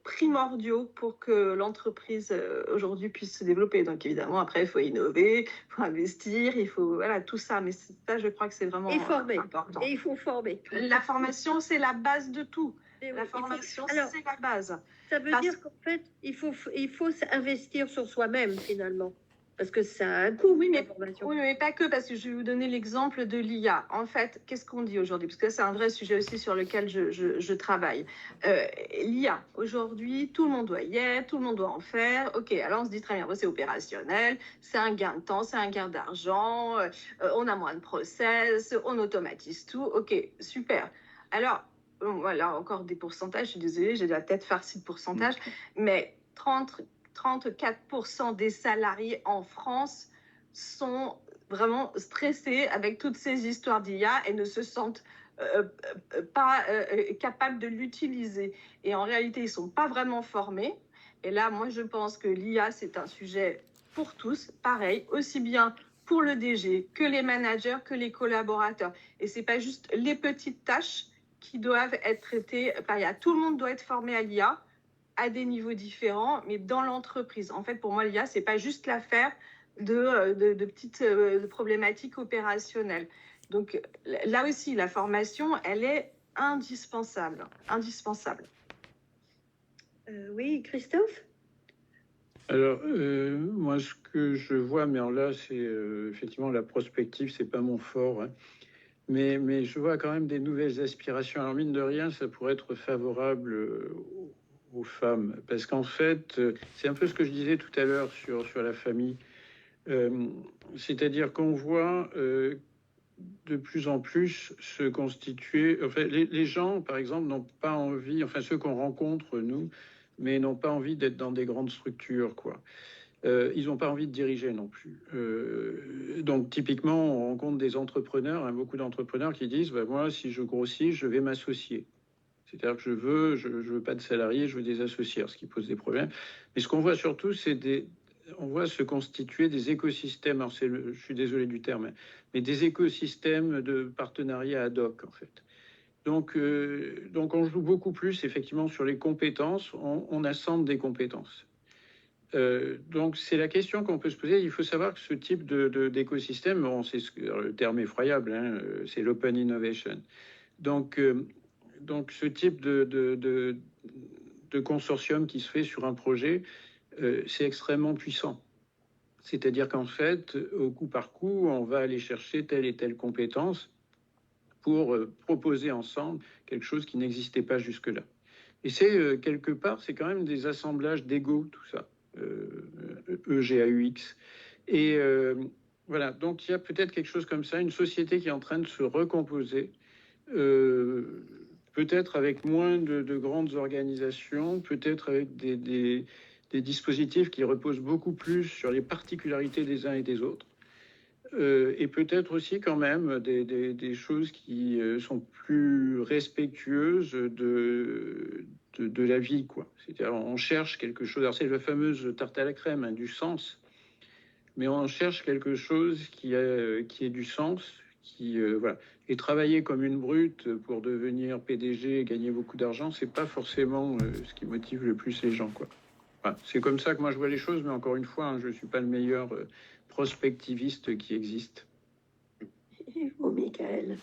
primordiaux pour que l'entreprise aujourd'hui puisse se développer. Donc évidemment, après, il faut innover, il faut investir, il faut voilà, tout ça. Mais ça, je crois que c'est vraiment important. Et il faut former. La formation, c'est la base de tout. Et La oui, formation, Alors, c'est la base. ça veut dire qu'en fait, il faut investir sur soi-même finalement. Parce que ça a un coût, Oui, la mais, formation. oui, mais pas que, parce que je vais vous donner l'exemple de l'IA. En fait, qu'est-ce qu'on dit aujourd'hui? Parce que c'est un vrai sujet aussi sur lequel je travaille. L'IA, aujourd'hui, tout le monde doit y être, tout le monde doit en faire. Ok, alors on se dit très bien, c'est opérationnel, c'est un gain de temps, c'est un gain d'argent, on a moins de process, on automatise tout. Ok, super. Alors, voilà, encore des pourcentages, je suis désolée, j'ai la tête farcie de pourcentage, mais 34% des salariés en France sont vraiment stressés avec toutes ces histoires d'IA et ne se sentent pas capables de l'utiliser. Et en réalité, ils ne sont pas vraiment formés. Et là, moi, je pense que l'IA, c'est un sujet pour tous, pareil, aussi bien pour le DG que les managers, que les collaborateurs. Et ce n'est pas juste les petites tâches qui doivent être traitées par l'IA. Tout le monde doit être formé à l'IA à des niveaux différents, mais dans l'entreprise. En fait, pour moi, l'IA, c'est pas juste l'affaire de petites problématiques opérationnelles. Donc là aussi, la formation, elle est indispensable. Indispensable. Oui, Christophe? Alors, moi, ce que je vois, mais alors là, c'est effectivement la prospective, c'est pas mon fort, hein. Mais je vois quand même des nouvelles aspirations. Alors, mine de rien, ça pourrait être favorable aux femmes, parce qu'en fait, c'est un peu ce que je disais tout à l'heure sur la famille. C'est-à-dire qu'on voit de plus en plus se constituer. Enfin, les gens, par exemple, n'ont pas envie, enfin ceux qu'on rencontre, nous, mais n'ont pas envie d'être dans des grandes structures, quoi. Ils n'ont pas envie de diriger non plus. Donc typiquement, on rencontre des entrepreneurs, hein, beaucoup d'entrepreneurs qui disent bah, moi, si je grossis, je vais m'associer. C'est-à-dire que je veux pas de salariés, je veux des associés, ce qui pose des problèmes. Mais ce qu'on voit surtout, on voit se constituer des écosystèmes. Alors je suis désolé du terme, hein, mais des écosystèmes de partenariat ad hoc, en fait. Donc on joue beaucoup plus effectivement sur les compétences. On assemble des compétences. Donc c'est la question qu'on peut se poser. Il faut savoir que ce type d'écosystème, bon, le terme effroyable, hein, c'est l'open innovation. Donc ce type de consortium qui se fait sur un projet, c'est extrêmement puissant. C'est-à-dire qu'en fait, au coup par coup, on va aller chercher telle et telle compétence pour proposer ensemble quelque chose qui n'existait pas jusque-là. Et c'est quelque part, c'est quand même des assemblages d'ego, tout ça, EGAUX. Et voilà, donc il y a peut-être quelque chose comme ça, une société qui est en train de se recomposer, peut-être avec moins de grandes organisations, peut-être avec des dispositifs qui reposent beaucoup plus sur les particularités des uns et des autres. Et peut-être aussi quand même des choses qui sont plus respectueuses de la vie, quoi. C'est-à-dire on cherche quelque chose, alors c'est la fameuse tarte à la crème, hein, du sens, mais on cherche quelque chose qui ait du sens, voilà. Et travailler comme une brute pour devenir PDG et gagner beaucoup d'argent, c'est pas forcément ce qui motive le plus les gens, quoi. Voilà. C'est comme ça que moi je vois les choses, mais encore une fois, hein, je suis pas le meilleur prospectiviste qui existe. Oh, Michael.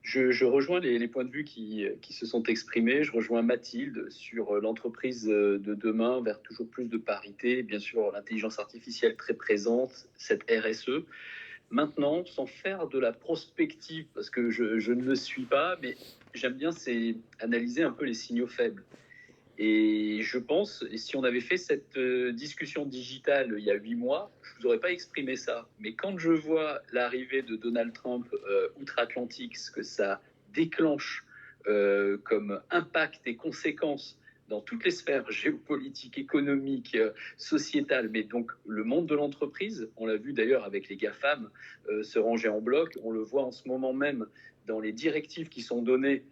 Je rejoins les points de vue qui se sont exprimés. Je rejoins Mathilde sur l'entreprise de demain vers toujours plus de parité. Bien sûr, l'intelligence artificielle très présente, cette RSE. Maintenant, sans faire de la prospective, parce que je ne le suis pas, mais j'aime bien analyser un peu les signaux faibles. Et je pense, et si on avait fait cette discussion digitale il y a 8 mois, je ne vous aurais pas exprimé ça. Mais quand je vois l'arrivée de Donald Trump outre-Atlantique, ce que ça déclenche comme impact et conséquences dans toutes les sphères géopolitiques, économiques, sociétales, mais donc le monde de l'entreprise, on l'a vu d'ailleurs avec les GAFAM se ranger en bloc, on le voit en ce moment même dans les directives qui sont données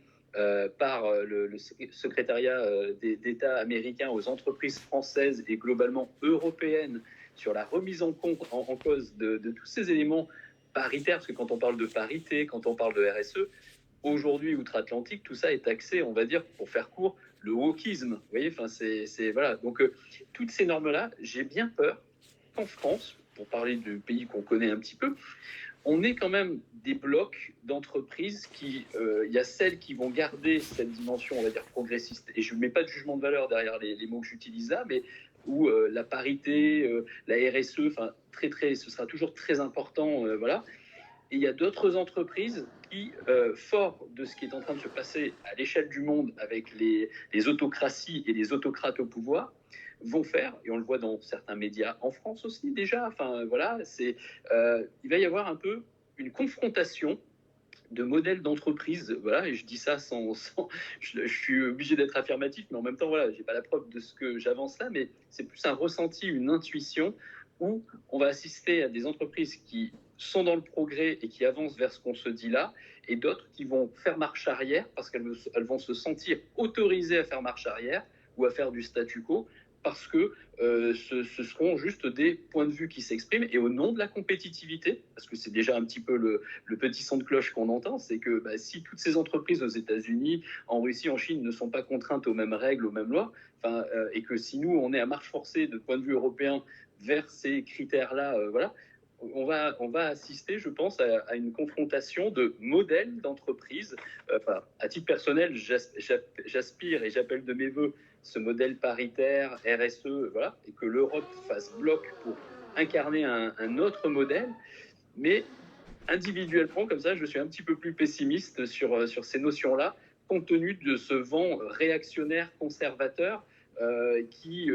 par le secrétariat d'État américain aux entreprises françaises et globalement européennes sur la remise en cause de tous ces éléments paritaires, parce que quand on parle de parité, quand on parle de RSE, aujourd'hui, outre-Atlantique, tout ça est axé, on va dire, pour faire court, le wokisme. Vous voyez, enfin, voilà. Donc, toutes ces normes-là, j'ai bien peur qu'en France, pour parler du pays qu'on connaît un petit peu, on est quand même des blocs d'entreprises qui, il y a celles qui vont garder cette dimension, on va dire, progressiste. Et je ne mets pas de jugement de valeur derrière les mots que j'utilise là, mais où la parité, la RSE, enfin, ce sera toujours très important, voilà. Et il y a d'autres entreprises qui, fort de ce qui est en train de se passer à l'échelle du monde avec les autocraties et les autocrates au pouvoir, vont faire, et on le voit dans certains médias en France aussi déjà, enfin voilà, il va y avoir un peu une confrontation de modèles d'entreprise, voilà, et je dis ça je suis obligé d'être affirmatif, mais en même temps, voilà, j'ai pas la preuve de ce que j'avance là, mais c'est plus un ressenti, une intuition, où on va assister à des entreprises qui sont dans le progrès et qui avancent vers ce qu'on se dit là, et d'autres qui vont faire marche arrière parce qu'elles vont se sentir autorisées à faire marche arrière ou à faire du statu quo, parce que ce seront juste des points de vue qui s'expriment, et au nom de la compétitivité, parce que c'est déjà un petit peu le petit son de cloche qu'on entend, c'est que si toutes ces entreprises aux États-Unis, en Russie, en Chine ne sont pas contraintes aux mêmes règles, aux mêmes lois, et que si nous, on est à marche forcée de point de vue européen vers ces critères-là, voilà, on va assister, je pense, à une confrontation de modèles d'entreprise. À titre personnel, j'aspire et j'appelle de mes voeux ce modèle paritaire, RSE, voilà, et que l'Europe fasse bloc pour incarner un autre modèle. Mais individuellement, comme ça, je suis un petit peu plus pessimiste sur ces notions-là, compte tenu de ce vent réactionnaire, conservateur, qui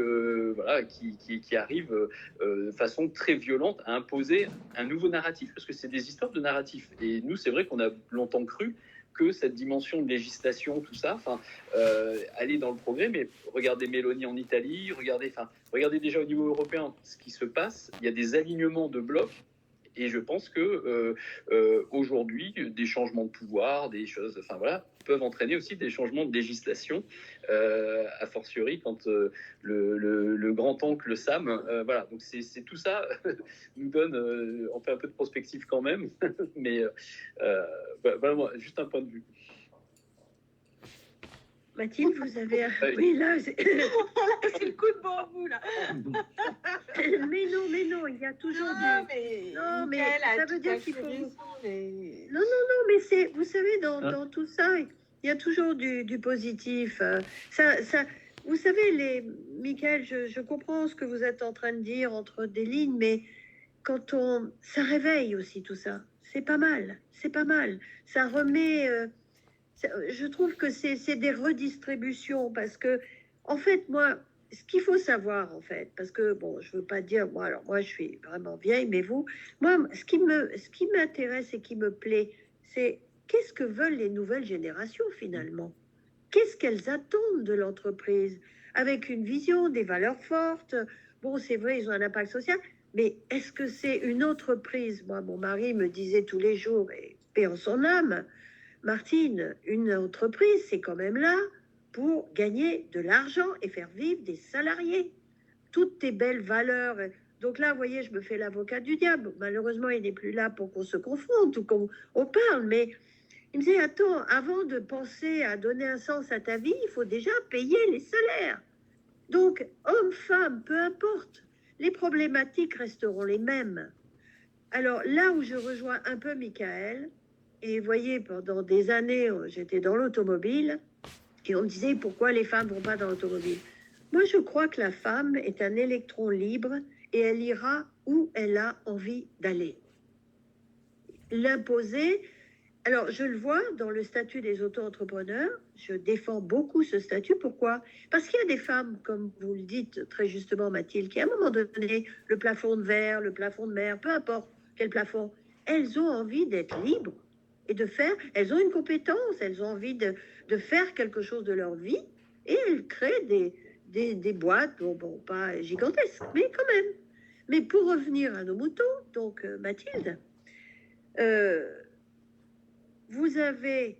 arrive de façon très violente à imposer un nouveau narratif, parce que c'est des histoires de narratifs. Et nous, c'est vrai qu'on a longtemps cru que cette dimension de législation, tout ça, aller dans le progrès, mais regardez Mélanie en Italie, regardez déjà au niveau européen ce qui se passe, il y a des alignements de blocs. Et je pense que aujourd'hui, des changements de pouvoir, des choses, peuvent entraîner aussi des changements de législation, a fortiori quand le grand-oncle Sam, voilà. Donc c'est tout ça nous donne, on fait un peu de prospective quand même, mais voilà, juste un point de vue. Mathilde, vous avez... Oui, là, c'est le coup de bambou, là. mais non, il y a toujours Non, mais ça veut dire qu'il faut... Mais... Non, mais vous savez, dans tout ça, il y a toujours du positif. Vous savez, Michael, je comprends ce que vous êtes en train de dire entre des lignes, mais ça réveille aussi tout ça. C'est pas mal. Ça remet... je trouve que c'est des redistributions, parce que, en fait, moi, ce qu'il faut savoir, en fait, parce que, bon, je veux pas dire, moi, je suis vraiment vieille, mais moi, ce qui m'intéresse et qui me plaît, c'est qu'est-ce que veulent les nouvelles générations, finalement? Qu'est-ce qu'elles attendent de l'entreprise? Avec une vision, des valeurs fortes. Bon, c'est vrai, ils ont un impact social, mais est-ce que c'est une entreprise? Moi, mon mari me disait tous les jours, et paix en son âme, Martine, une entreprise, c'est quand même là pour gagner de l'argent et faire vivre des salariés. Toutes tes belles valeurs. Donc là, vous voyez, je me fais l'avocat du diable. Malheureusement, il n'est plus là pour qu'on se confronte ou qu'on parle. Mais il me disait, attends, avant de penser à donner un sens à ta vie, il faut déjà payer les salaires. Donc, hommes, femmes, peu importe, les problématiques resteront les mêmes. Alors là où je rejoins un peu Michael, et vous voyez, pendant des années, j'étais dans l'automobile, et on me disait, pourquoi les femmes ne vont pas dans l'automobile? Moi, je crois que la femme est un électron libre, et elle ira où elle a envie d'aller. L'imposer... Alors, je le vois dans le statut des auto-entrepreneurs, je défends beaucoup ce statut. Pourquoi? Parce qu'il y a des femmes, comme vous le dites très justement, Mathilde, qui à un moment donné, le plafond de verre, le plafond de mer, peu importe quel plafond, elles ont envie d'être libres et de faire, elles ont une compétence, elles ont envie de faire quelque chose de leur vie, et elles créent des boîtes, bon, pas gigantesques, mais quand même. Mais pour revenir à nos moutons, donc Mathilde, vous avez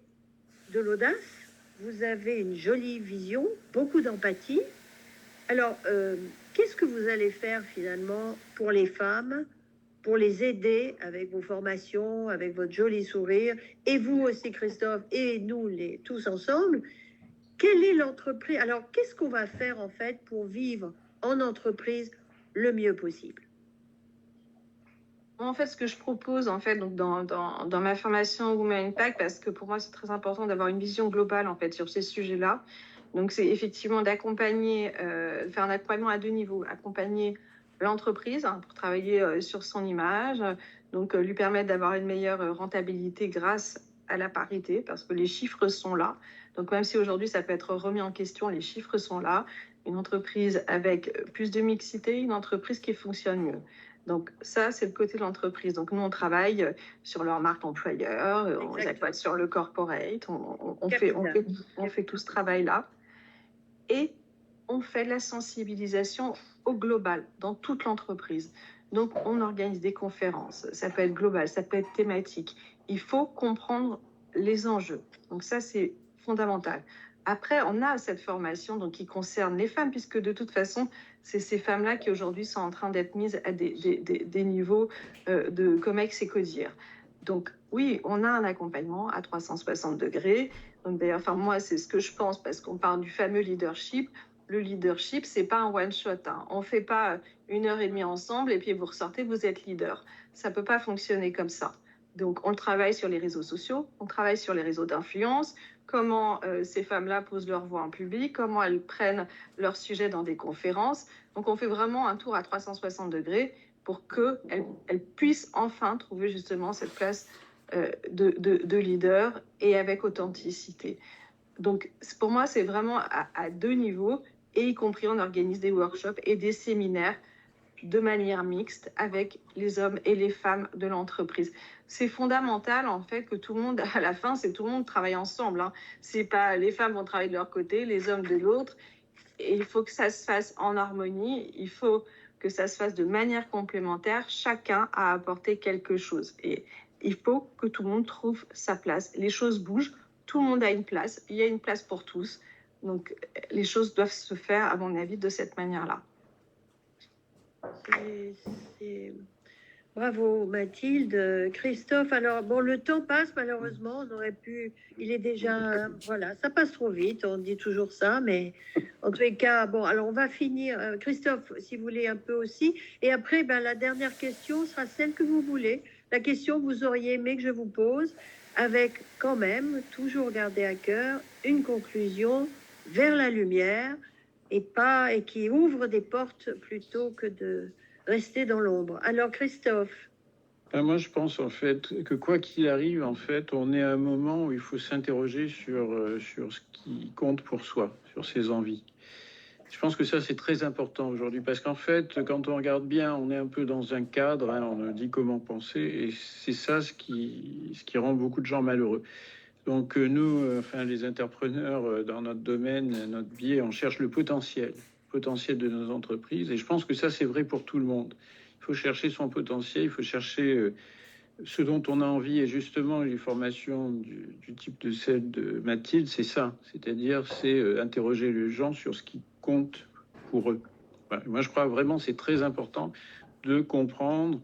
de l'audace, vous avez une jolie vision, beaucoup d'empathie. Alors, qu'est-ce que vous allez faire finalement pour les femmes, pour les aider avec vos formations, avec votre joli sourire, et vous aussi, Christophe, et nous tous ensemble? Quelle est l'entreprise? Alors, qu'est-ce qu'on va faire en fait pour vivre en entreprise le mieux possible? En fait, ce que je propose en fait, donc dans ma formation Women Impact, parce que pour moi, c'est très important d'avoir une vision globale en fait sur ces sujets-là. Donc, c'est effectivement d'accompagner, faire un accompagnement à 2 niveaux. Accompagner l'entreprise pour travailler sur son image, donc lui permettre d'avoir une meilleure rentabilité grâce à la parité, parce que les chiffres sont là. Donc, même si aujourd'hui, ça peut être remis en question, les chiffres sont là. Une entreprise avec plus de mixité, une entreprise qui fonctionne mieux. Donc, ça, c'est le côté de l'entreprise. Donc, nous, on travaille sur leur marque employeur, on les accompagne sur le corporate, on fait tout ce travail-là. Et on fait la sensibilisation au global, dans toute l'entreprise. Donc, on organise des conférences. Ça peut être global, ça peut être thématique. Il faut comprendre les enjeux. Donc, ça, c'est fondamental. Après, on a cette formation donc, qui concerne les femmes, puisque de toute façon, c'est ces femmes-là qui aujourd'hui sont en train d'être mises à des niveaux de COMEX et CODIR. Donc, oui, on a un accompagnement à 360 degrés. Donc, d'ailleurs, enfin, moi, c'est ce que je pense, parce qu'on parle du fameux leadership. Le leadership, c'est pas un one-shot. Hein. On fait pas 1h30 ensemble et puis vous ressortez, vous êtes leader. Ça peut pas fonctionner comme ça. Donc, on travaille sur les réseaux sociaux, on travaille sur les réseaux d'influence, comment ces femmes-là posent leur voix en public, comment elles prennent leur sujet dans des conférences. Donc, on fait vraiment un tour à 360 degrés pour qu'elles puissent enfin trouver justement cette place de leader et avec authenticité. Donc, pour moi, c'est vraiment à 2 niveaux, et y compris on organise des workshops et des séminaires de manière mixte avec les hommes et les femmes de l'entreprise. C'est fondamental, en fait, que tout le monde, à la fin, c'est tout le monde travaille ensemble. Hein. C'est pas les femmes vont travailler de leur côté, les hommes de l'autre. Et il faut que ça se fasse en harmonie. Il faut que ça se fasse de manière complémentaire. Chacun a apporté quelque chose. Et il faut que tout le monde trouve sa place. Les choses bougent. Tout le monde a une place. Il y a une place pour tous. Donc, les choses doivent se faire, à mon avis, de cette manière-là. Bravo Mathilde, Christophe. Alors bon, le temps passe malheureusement. On aurait pu. Il est déjà voilà, ça passe trop vite. On dit toujours ça, mais en tous les cas, bon. Alors on va finir. Christophe, si vous voulez un peu aussi. Et après, ben, la dernière question sera celle que vous voulez. La question que vous auriez aimé que je vous pose, avec quand même toujours garder à cœur une conclusion vers la lumière et qui ouvre des portes plutôt que de rester dans l'ombre. Alors, Christophe. Moi, je pense en fait que quoi qu'il arrive, en fait, on est à un moment où il faut s'interroger sur ce qui compte pour soi, sur ses envies. Je pense que ça, c'est très important aujourd'hui, parce qu'en fait, quand on regarde bien, on est un peu dans un cadre, hein, on dit comment penser, et c'est ça ce qui rend beaucoup de gens malheureux. Donc nous, enfin les entrepreneurs dans notre domaine, notre biais, on cherche le potentiel de nos entreprises. Et je pense que ça, c'est vrai pour tout le monde. Il faut chercher son potentiel, il faut chercher ce dont on a envie. Et justement, les formations du type de celle de Mathilde, c'est ça. C'est-à-dire, c'est interroger les gens sur ce qui compte pour eux. Voilà. Moi, je crois vraiment que c'est très important de comprendre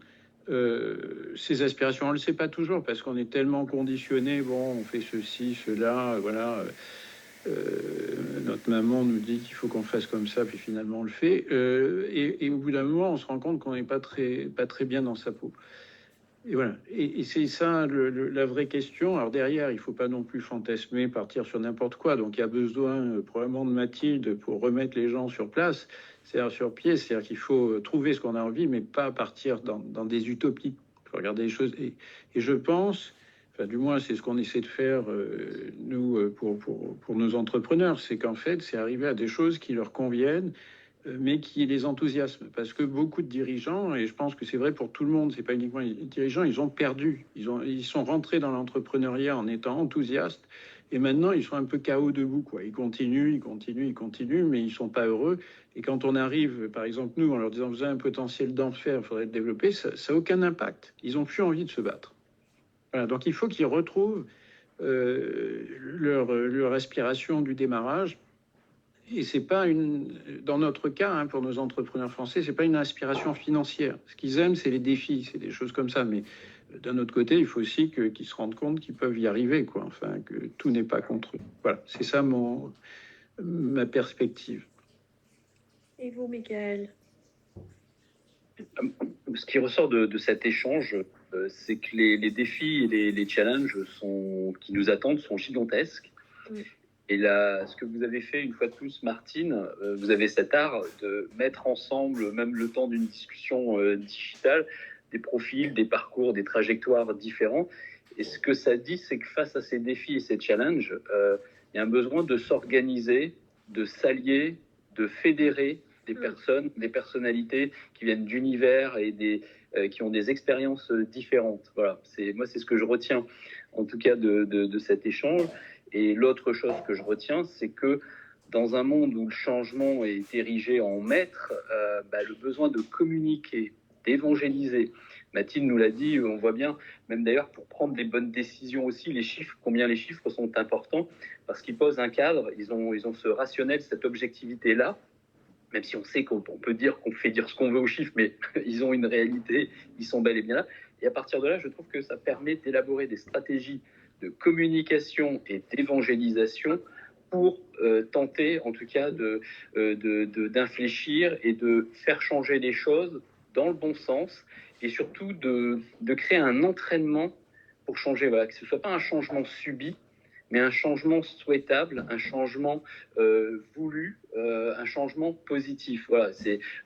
ses aspirations. On ne le sait pas toujours parce qu'on est tellement conditionné. Bon, on fait ceci, cela, voilà. Notre maman nous dit qu'il faut qu'on fasse comme ça, puis finalement on le fait. Et au bout d'un moment, on se rend compte qu'on n'est pas très bien dans sa peau. Et voilà. Et c'est ça la vraie question. Alors derrière, il ne faut pas non plus fantasmer, partir sur n'importe quoi. Donc il y a besoin probablement de Mathilde pour remettre les gens sur place, c'est-à-dire sur pied. C'est-à-dire qu'il faut trouver ce qu'on a envie, mais pas partir dans des utopies. Il faut regarder les choses. Et je pense, enfin, du moins c'est ce qu'on essaie de faire nous pour nos entrepreneurs, c'est qu'en fait, c'est arriver à des choses qui leur conviennent, mais qui les enthousiasment. Parce que beaucoup de dirigeants, et je pense que c'est vrai pour tout le monde, c'est pas uniquement les dirigeants, ils ont perdu. Ils sont rentrés dans l'entrepreneuriat en étant enthousiastes, et maintenant ils sont un peu KO debout, quoi. Ils continuent, mais ils sont pas heureux. Et quand on arrive, par exemple, nous, en leur disant vous avez un potentiel d'enfer, il faudrait le développer, ça n'a aucun impact. Ils ont plus envie de se battre. Voilà, donc il faut qu'ils retrouvent leur aspiration du démarrage. Et c'est pas dans notre cas, hein, pour nos entrepreneurs français, c'est pas une aspiration financière. Ce qu'ils aiment, c'est les défis, c'est des choses comme ça. Mais d'un autre côté, il faut aussi qu'ils se rendent compte qu'ils peuvent y arriver, quoi. Enfin, que tout n'est pas contre eux. Voilà, c'est ça ma perspective. Et vous, Michael? Ce qui ressort de cet échange, c'est que les défis et les challenges qui nous attendent sont gigantesques. Oui. Et là, ce que vous avez fait une fois de plus, Martine, vous avez cet art de mettre ensemble, même le temps d'une discussion digitale, des profils, des parcours, des trajectoires différents. Et ce que ça dit, c'est que face à ces défis et ces challenges, il y a un besoin de s'organiser, de s'allier, de fédérer des personnes, des personnalités qui viennent d'univers et qui ont des expériences différentes. Voilà, moi, c'est ce que je retiens, en tout cas, de cet échange. Et l'autre chose que je retiens, c'est que dans un monde où le changement est érigé en maître, le besoin de communiquer, d'évangéliser. Mathilde nous l'a dit, on voit bien, même d'ailleurs pour prendre les bonnes décisions aussi, combien les chiffres sont importants, parce qu'ils posent un cadre, ils ont ce rationnel, cette objectivité-là, même si on sait qu'on peut dire qu'on fait dire ce qu'on veut aux chiffres, mais ils ont une réalité, ils sont bel et bien là. Et à partir de là, je trouve que ça permet d'élaborer des stratégies de communication et d'évangélisation pour tenter, en tout cas, d'infléchir et de faire changer les choses dans le bon sens, et surtout de créer un entraînement pour changer, voilà, que ce ne soit pas un changement subi, mais un changement souhaitable, un changement voulu, un changement positif. Voilà,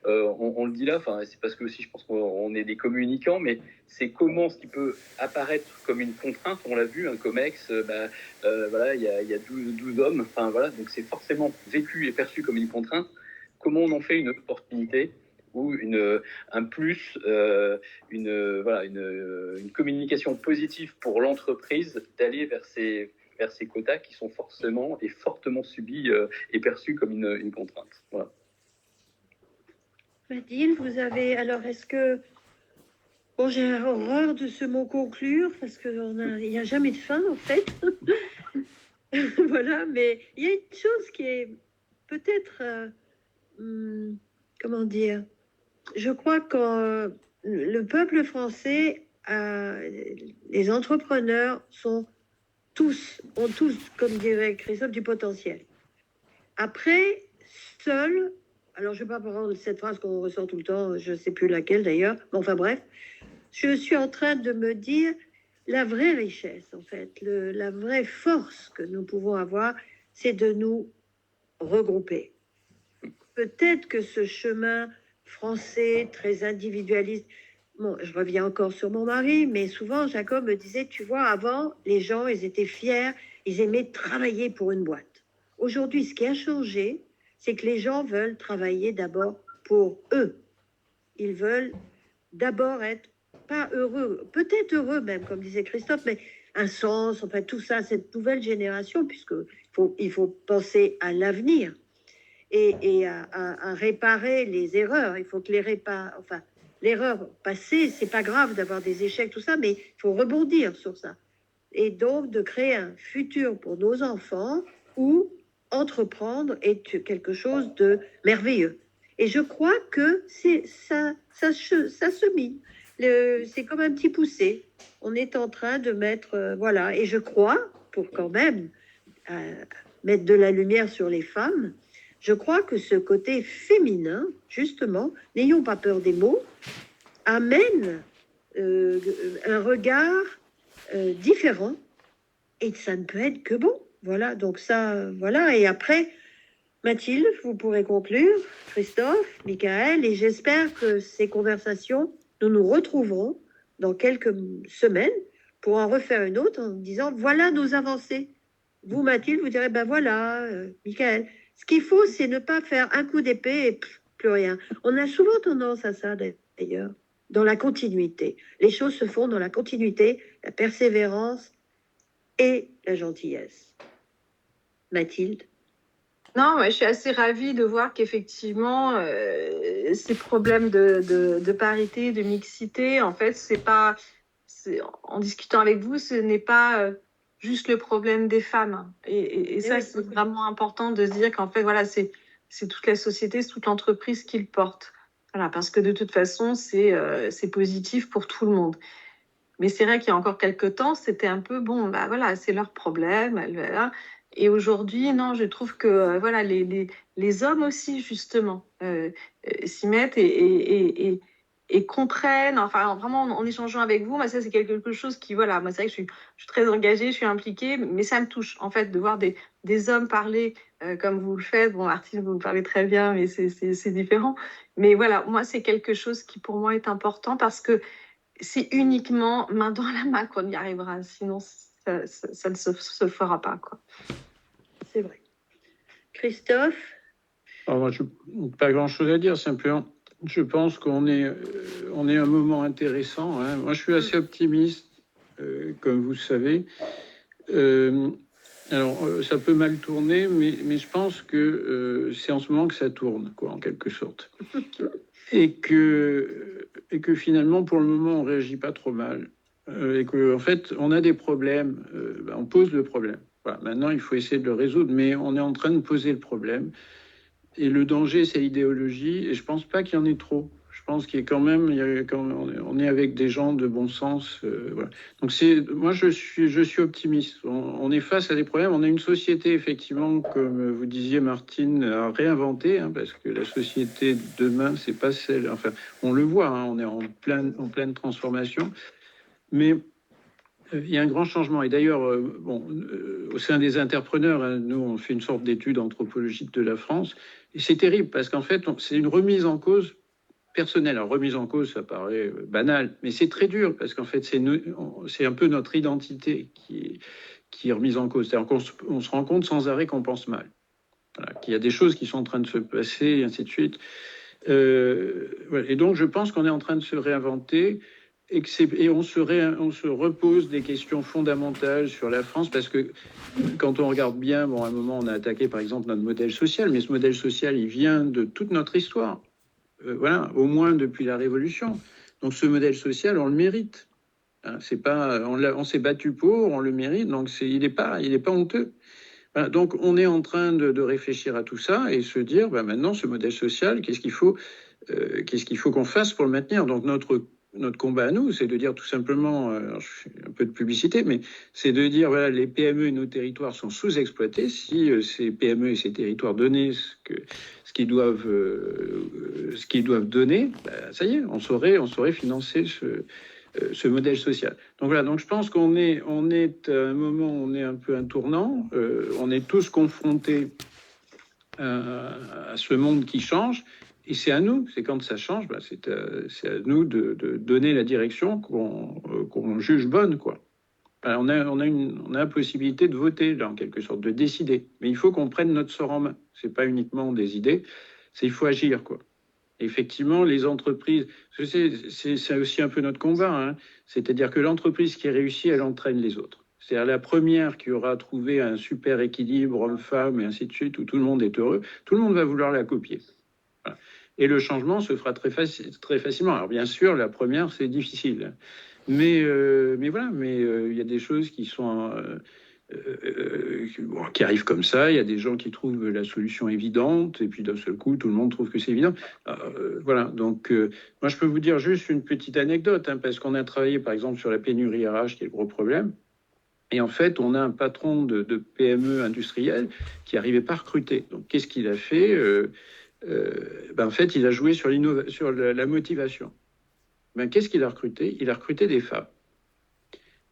on le dit là, c'est parce que aussi je pense qu'on est des communicants, mais c'est comment ce qui peut apparaître comme une contrainte, on l'a vu, un COMEX, voilà, il y a 12 hommes, enfin voilà, donc c'est forcément vécu et perçu comme une contrainte. Comment on en fait une opportunité ou un plus, une communication positive pour l'entreprise d'aller vers ces quotas qui sont forcément et fortement subis et perçus comme une contrainte. Voilà. Mathilde, vous avez... Alors, est-ce que... Bon, j'ai horreur de ce mot conclure, parce qu'il n'y a jamais de fin, en fait. Voilà, mais il y a une chose qui est peut-être... comment dire? Je crois que le peuple français, les entrepreneurs ont tous, comme dirait Christophe, du potentiel. Après, seul, alors je ne vais pas prendre cette phrase qu'on ressent tout le temps, je ne sais plus laquelle d'ailleurs, mais enfin bref, je suis en train de me dire la vraie richesse, en fait, la vraie force que nous pouvons avoir, c'est de nous regrouper. Peut-être que ce chemin français, très individualiste, bon, je reviens encore sur mon mari, mais souvent Jacob me disait, tu vois, avant, les gens, ils étaient fiers, ils aimaient travailler pour une boîte. Aujourd'hui, ce qui a changé, c'est que les gens veulent travailler d'abord pour eux. Ils veulent d'abord être, pas heureux, peut-être heureux même, comme disait Christophe, mais un sens, enfin tout ça, cette nouvelle génération, puisqu'il faut penser à l'avenir et à réparer les erreurs. Il faut que l'erreur passée, c'est pas grave d'avoir des échecs, tout ça, mais il faut rebondir sur ça. Et donc, de créer un futur pour nos enfants où entreprendre est quelque chose de merveilleux. Et je crois que ça se mine. C'est comme un petit poussé. On est en train de mettre... voilà. Et je crois, pour quand même mettre de la lumière sur les femmes, je crois que ce côté féminin, justement, n'ayons pas peur des mots, amène un regard différent, et ça ne peut être que bon. Voilà, donc ça, voilà. Et après, Mathilde, vous pourrez conclure, Christophe, Michael, et j'espère que ces conversations, nous nous retrouverons dans quelques semaines pour en refaire une autre en disant, voilà nos avancées. Vous, Mathilde, vous direz, ben voilà, Michael. Ce qu'il faut, c'est ne pas faire un coup d'épée et plus rien. On a souvent tendance à ça, d'ailleurs, dans la continuité. Les choses se font dans la continuité, la persévérance et la gentillesse. Mathilde? Non, je suis assez ravie de voir qu'effectivement, ces problèmes de parité, de mixité, en fait, en discutant avec vous, ce n'est pas juste le problème des femmes. Et ça, oui. c'est vraiment important de se dire qu'en fait, voilà, c'est toute la société, c'est toute l'entreprise qui le porte. Voilà, parce que de toute façon, c'est positif pour tout le monde. Mais c'est vrai qu'il y a encore quelques temps, c'était un peu bon, bah voilà, c'est leur problème. Voilà. Et aujourd'hui, non, je trouve que voilà, les hommes aussi, justement, s'y mettent et comprennent, enfin, vraiment, en échangeant avec vous, moi, ça, c'est quelque chose qui, voilà, moi, c'est vrai que je suis très engagée, je suis impliquée, mais ça me touche, en fait, de voir des hommes parler comme vous le faites. Bon, Martine, vous le parlez très bien, mais c'est différent. Mais voilà, moi, c'est quelque chose qui, pour moi, est important parce que c'est uniquement main dans la main qu'on y arrivera. Sinon, ça ne se fera pas, quoi. C'est vrai. Christophe? Alors moi, pas grand-chose à dire, simplement, je pense qu'on est, on est à un moment intéressant. Hein. Moi, je suis assez optimiste, comme vous le savez. Alors, ça peut mal tourner, mais je pense que c'est en ce moment que ça tourne, quoi, en quelque sorte. Et que finalement, pour le moment, on réagit pas trop mal. Et qu'en fait, on a des problèmes, on pose le problème. Voilà. Maintenant, il faut essayer de le résoudre, mais on est en train de poser le problème. Et le danger, c'est l'idéologie, et je pense pas qu'il y en ait trop. Je pense qu'il y a quand même, on est avec des gens de bon sens. Voilà. Donc moi, je suis optimiste. On est face à des problèmes. On a une société, effectivement, comme vous disiez, Martine, à réinventer, hein, parce que la société de demain, c'est pas celle. Enfin, on le voit, hein, on est en pleine transformation. Mais il y a un grand changement. Et d'ailleurs, au sein des interpreneurs, hein, nous, on fait une sorte d'étude anthropologique de la France. Et c'est terrible parce qu'en fait, c'est une remise en cause personnelle. Alors, remise en cause, ça paraît banal, mais c'est très dur parce qu'en fait, c'est un peu notre identité qui est remise en cause. C'est-à-dire qu'on se rend compte sans arrêt qu'on pense mal. Voilà, qu'il y a des choses qui sont en train de se passer, et ainsi de suite. Voilà. Et donc, je pense qu'on est en train de se réinventer. Et on se repose des questions fondamentales sur la France parce que quand on regarde bien, bon, à un moment, on a attaqué par exemple notre modèle social, mais ce modèle social, il vient de toute notre histoire, voilà, au moins depuis la Révolution. Donc ce modèle social, on le mérite. Hein, c'est pas, on s'est battu pour, on le mérite, donc il n'est pas honteux. Voilà, donc on est en train de réfléchir à tout ça et se dire, bah, maintenant, ce modèle social, qu'est-ce qu'il faut qu'on fasse pour le maintenir? Donc notre combat à nous, c'est de dire tout simplement, je fais un peu de publicité, mais c'est de dire, voilà, les PME et nos territoires sont sous-exploités. Si ces PME et ces territoires donnaient ce qu'ils doivent donner, bah, ça y est, on saurait financer ce modèle social. Donc voilà, donc je pense qu'on est à un moment, on est un peu un tournant, on est tous confrontés à ce monde qui change. Et c'est à nous, c'est quand ça change, bah c'est à nous de donner la direction qu'on juge bonne, quoi. Alors on a la possibilité de voter, là, en quelque sorte, de décider. Mais il faut qu'on prenne notre sort en main. C'est pas uniquement des idées, il faut agir, quoi. Et effectivement, les entreprises, c'est aussi un peu notre combat, hein. C'est-à-dire que l'entreprise qui réussit, elle entraîne les autres. C'est-à-dire la première qui aura trouvé un super équilibre homme-femme et ainsi de suite, où tout le monde est heureux, tout le monde va vouloir la copier. Voilà. Et le changement se fera très facilement. Alors bien sûr, la première, c'est difficile. Mais voilà, il y a des choses qui sont... qui arrivent comme ça. Il y a des gens qui trouvent la solution évidente, et puis d'un seul coup, tout le monde trouve que c'est évident. Voilà, donc moi, je peux vous dire juste une petite anecdote, hein, parce qu'on a travaillé, par exemple, sur la pénurie RH, qui est le gros problème. Et en fait, on a un patron de PME industrielle qui n'arrivait pas à recruter. Donc, qu'est-ce qu'il a fait? En fait, il a joué sur la motivation. Qu'est-ce qu'il a recruté? Il a recruté des femmes.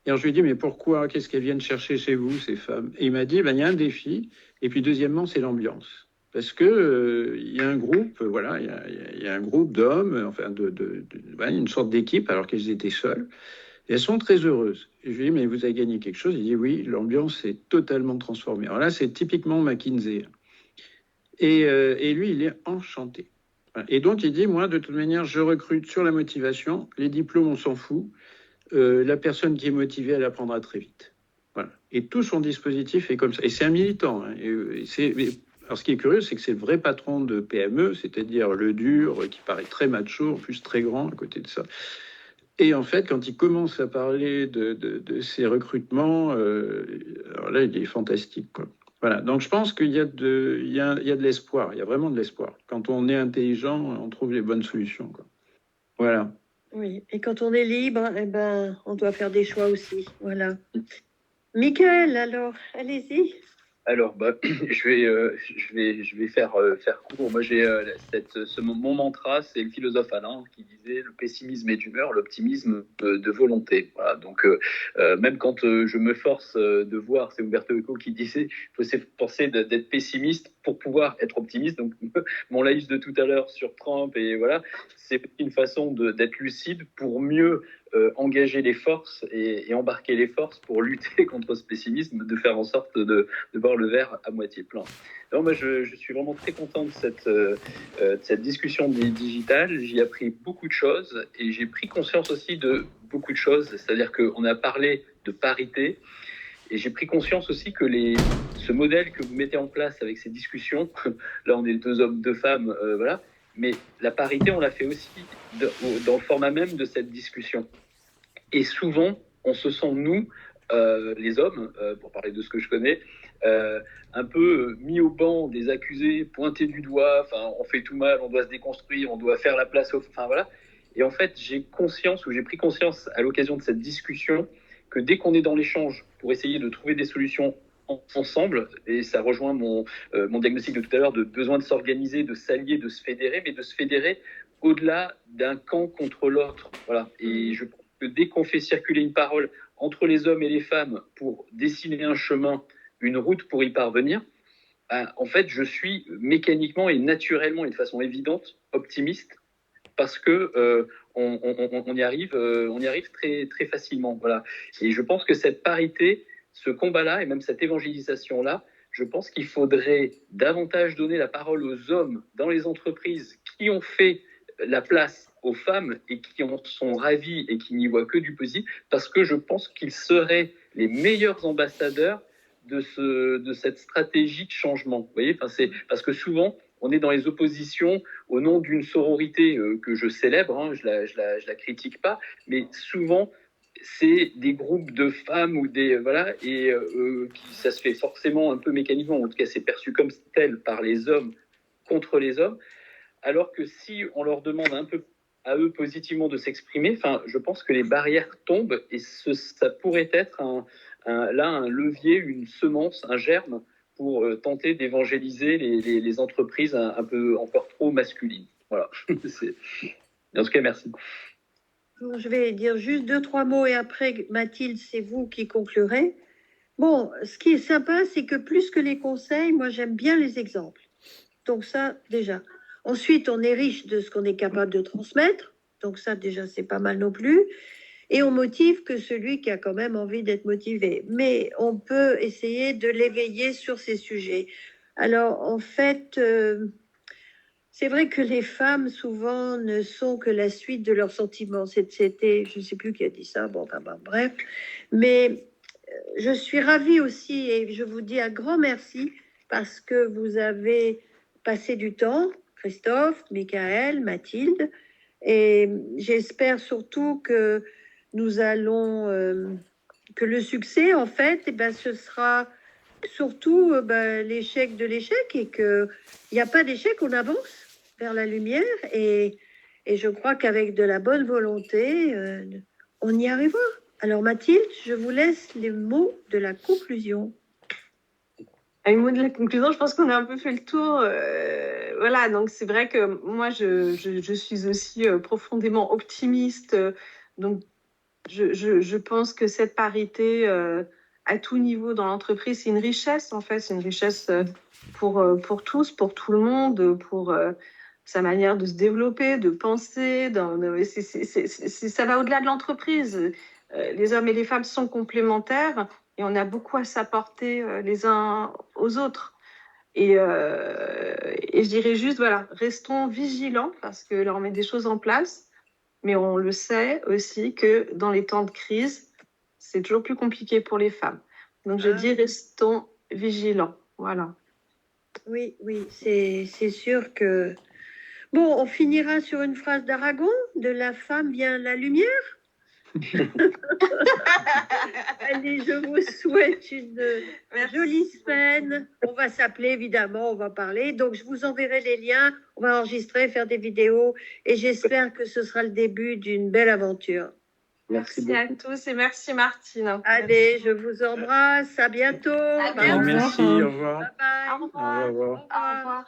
Et alors je lui ai dit, mais pourquoi? Qu'est-ce qu'elles viennent chercher chez vous, ces femmes? Et il m'a dit, il y a un défi. Et puis deuxièmement, c'est l'ambiance. Parce que il y a un groupe, voilà, il y a un groupe d'hommes, enfin, une sorte d'équipe, alors qu'elles étaient seules. Et elles sont très heureuses. Et je lui ai dit, mais vous avez gagné quelque chose? Il dit, oui, l'ambiance est totalement transformée. Alors là, c'est typiquement McKinsey. Et lui, il est enchanté. Et donc, il dit, moi, de toute manière, je recrute sur la motivation. Les diplômes, on s'en fout. La personne qui est motivée, elle apprendra très vite. Voilà. Et tout son dispositif est comme ça. Et c'est un militant. Hein. Alors, ce qui est curieux, c'est que c'est le vrai patron de PME, c'est-à-dire le dur, qui paraît très macho, en plus très grand à côté de ça. Et en fait, quand il commence à parler de ces recrutements, alors là, il est fantastique, quoi. Voilà, donc je pense qu'il y a il y a de l'espoir, il y a vraiment de l'espoir. Quand on est intelligent, on trouve les bonnes solutions, quoi. Voilà. Oui, et quand on est libre, eh ben, on doit faire des choix aussi. Voilà. Michael, alors, allez-y. Alors, je vais faire court. Moi, j'ai mon mantra, c'est le philosophe Alain qui disait le pessimisme est d'humeur, l'optimisme de volonté. Voilà. Donc, même quand je me force de voir, c'est Umberto Eco qui disait, il faut s'efforcer d'être pessimiste pour pouvoir être optimiste. Donc, mon laïus de tout à l'heure sur Trump et voilà, c'est une façon d'être lucide pour mieux engager les forces et embarquer les forces pour lutter contre ce pessimisme, de faire en sorte de voir le verre à moitié plein. Alors moi, je suis vraiment très content de cette discussion digitale. J'y ai appris beaucoup de choses et j'ai pris conscience aussi de beaucoup de choses. C'est-à-dire qu'on a parlé de parité et j'ai pris conscience aussi que ce modèle que vous mettez en place avec ces discussions, là on est 2 hommes, 2 femmes, voilà, mais la parité, on l'a fait aussi dans le format même de cette discussion. Et souvent, on se sent, nous, les hommes, pour parler de ce que je connais, un peu mis au banc des accusés, pointés du doigt, on fait tout mal, on doit se déconstruire, on doit faire la place aux... Enfin voilà. Et en fait, j'ai pris conscience à l'occasion de cette discussion que dès qu'on est dans l'échange pour essayer de trouver des solutions ensemble, et ça rejoint mon diagnostic de tout à l'heure de besoin de s'organiser, de s'allier, de se fédérer, mais de se fédérer au-delà d'un camp contre l'autre. Voilà. Et je pense que dès qu'on fait circuler une parole entre les hommes et les femmes pour dessiner un chemin, une route pour y parvenir, en fait, je suis mécaniquement et naturellement et de façon évidente optimiste parce que on y arrive très, très facilement. Voilà. Et je pense que cette parité, ce combat-là et même cette évangélisation-là, je pense qu'il faudrait davantage donner la parole aux hommes dans les entreprises qui ont fait la place aux femmes et qui en sont ravis et qui n'y voient que du positif, parce que je pense qu'ils seraient les meilleurs ambassadeurs de cette stratégie de changement. Vous voyez, c'est parce que souvent, on est dans les oppositions au nom d'une sororité que je célèbre, hein, je la critique pas, mais souvent, c'est des groupes de femmes ou des voilà et ça se fait forcément un peu mécaniquement, en tout cas c'est perçu comme tel par les hommes contre les hommes, alors que si on leur demande un peu à eux positivement de s'exprimer, je pense que les barrières tombent et ça pourrait être un levier, une semence, un germe pour tenter d'évangéliser les entreprises un peu encore trop masculines. Voilà. En tout cas, merci. Je vais dire juste 2-3 mots et après, Mathilde, c'est vous qui conclurez. Bon, ce qui est sympa, c'est que plus que les conseils, moi j'aime bien les exemples. Donc ça, déjà. Ensuite, on est riche de ce qu'on est capable de transmettre. Donc ça, déjà, c'est pas mal non plus. Et on motive que celui qui a quand même envie d'être motivé. Mais on peut essayer de l'éveiller sur ces sujets. Alors, en fait, c'est vrai que les femmes, souvent, ne sont que la suite de leurs sentiments. C'était, je ne sais plus qui a dit ça, bon, bref. Mais je suis ravie aussi, et je vous dis un grand merci, parce que vous avez passé du temps, Christophe, Michael, Mathilde, et j'espère surtout que nous allons, que le succès, en fait, ce sera surtout l'échec de l'échec, et qu'il n'y a pas d'échec, on avance vers la lumière, et je crois qu'avec de la bonne volonté, on y arrivera. Alors Mathilde, je vous laisse les mots de la conclusion. Les mots de la conclusion, je pense qu'on a un peu fait le tour. Voilà, donc c'est vrai que moi, je suis aussi profondément optimiste. Donc, je pense que cette parité à tout niveau dans l'entreprise, c'est une richesse, en fait. C'est une richesse pour tous, pour tout le monde, pour sa manière de se développer, de penser. Ça va au-delà de l'entreprise. Les hommes et les femmes sont complémentaires et on a beaucoup à s'apporter les uns aux autres. Et je dirais juste, voilà, restons vigilants parce que là, on met des choses en place, mais on le sait aussi que dans les temps de crise, c'est toujours plus compliqué pour les femmes. Donc, je dis, restons vigilants. Voilà. Oui, c'est sûr que... Bon, on finira sur une phrase d'Aragon, de la femme vient la lumière. Allez, je vous souhaite une Merci jolie beaucoup. semaine. On va s'appeler, évidemment, on va parler. Donc, je vous enverrai les liens. On va enregistrer, faire des vidéos. Et j'espère que ce sera le début d'une belle aventure. Merci à tous et merci Martine. Allez, je vous embrasse. À bientôt. À Bye bientôt. bye. Merci, au revoir. Bye bye. Au revoir. Au revoir. Au revoir.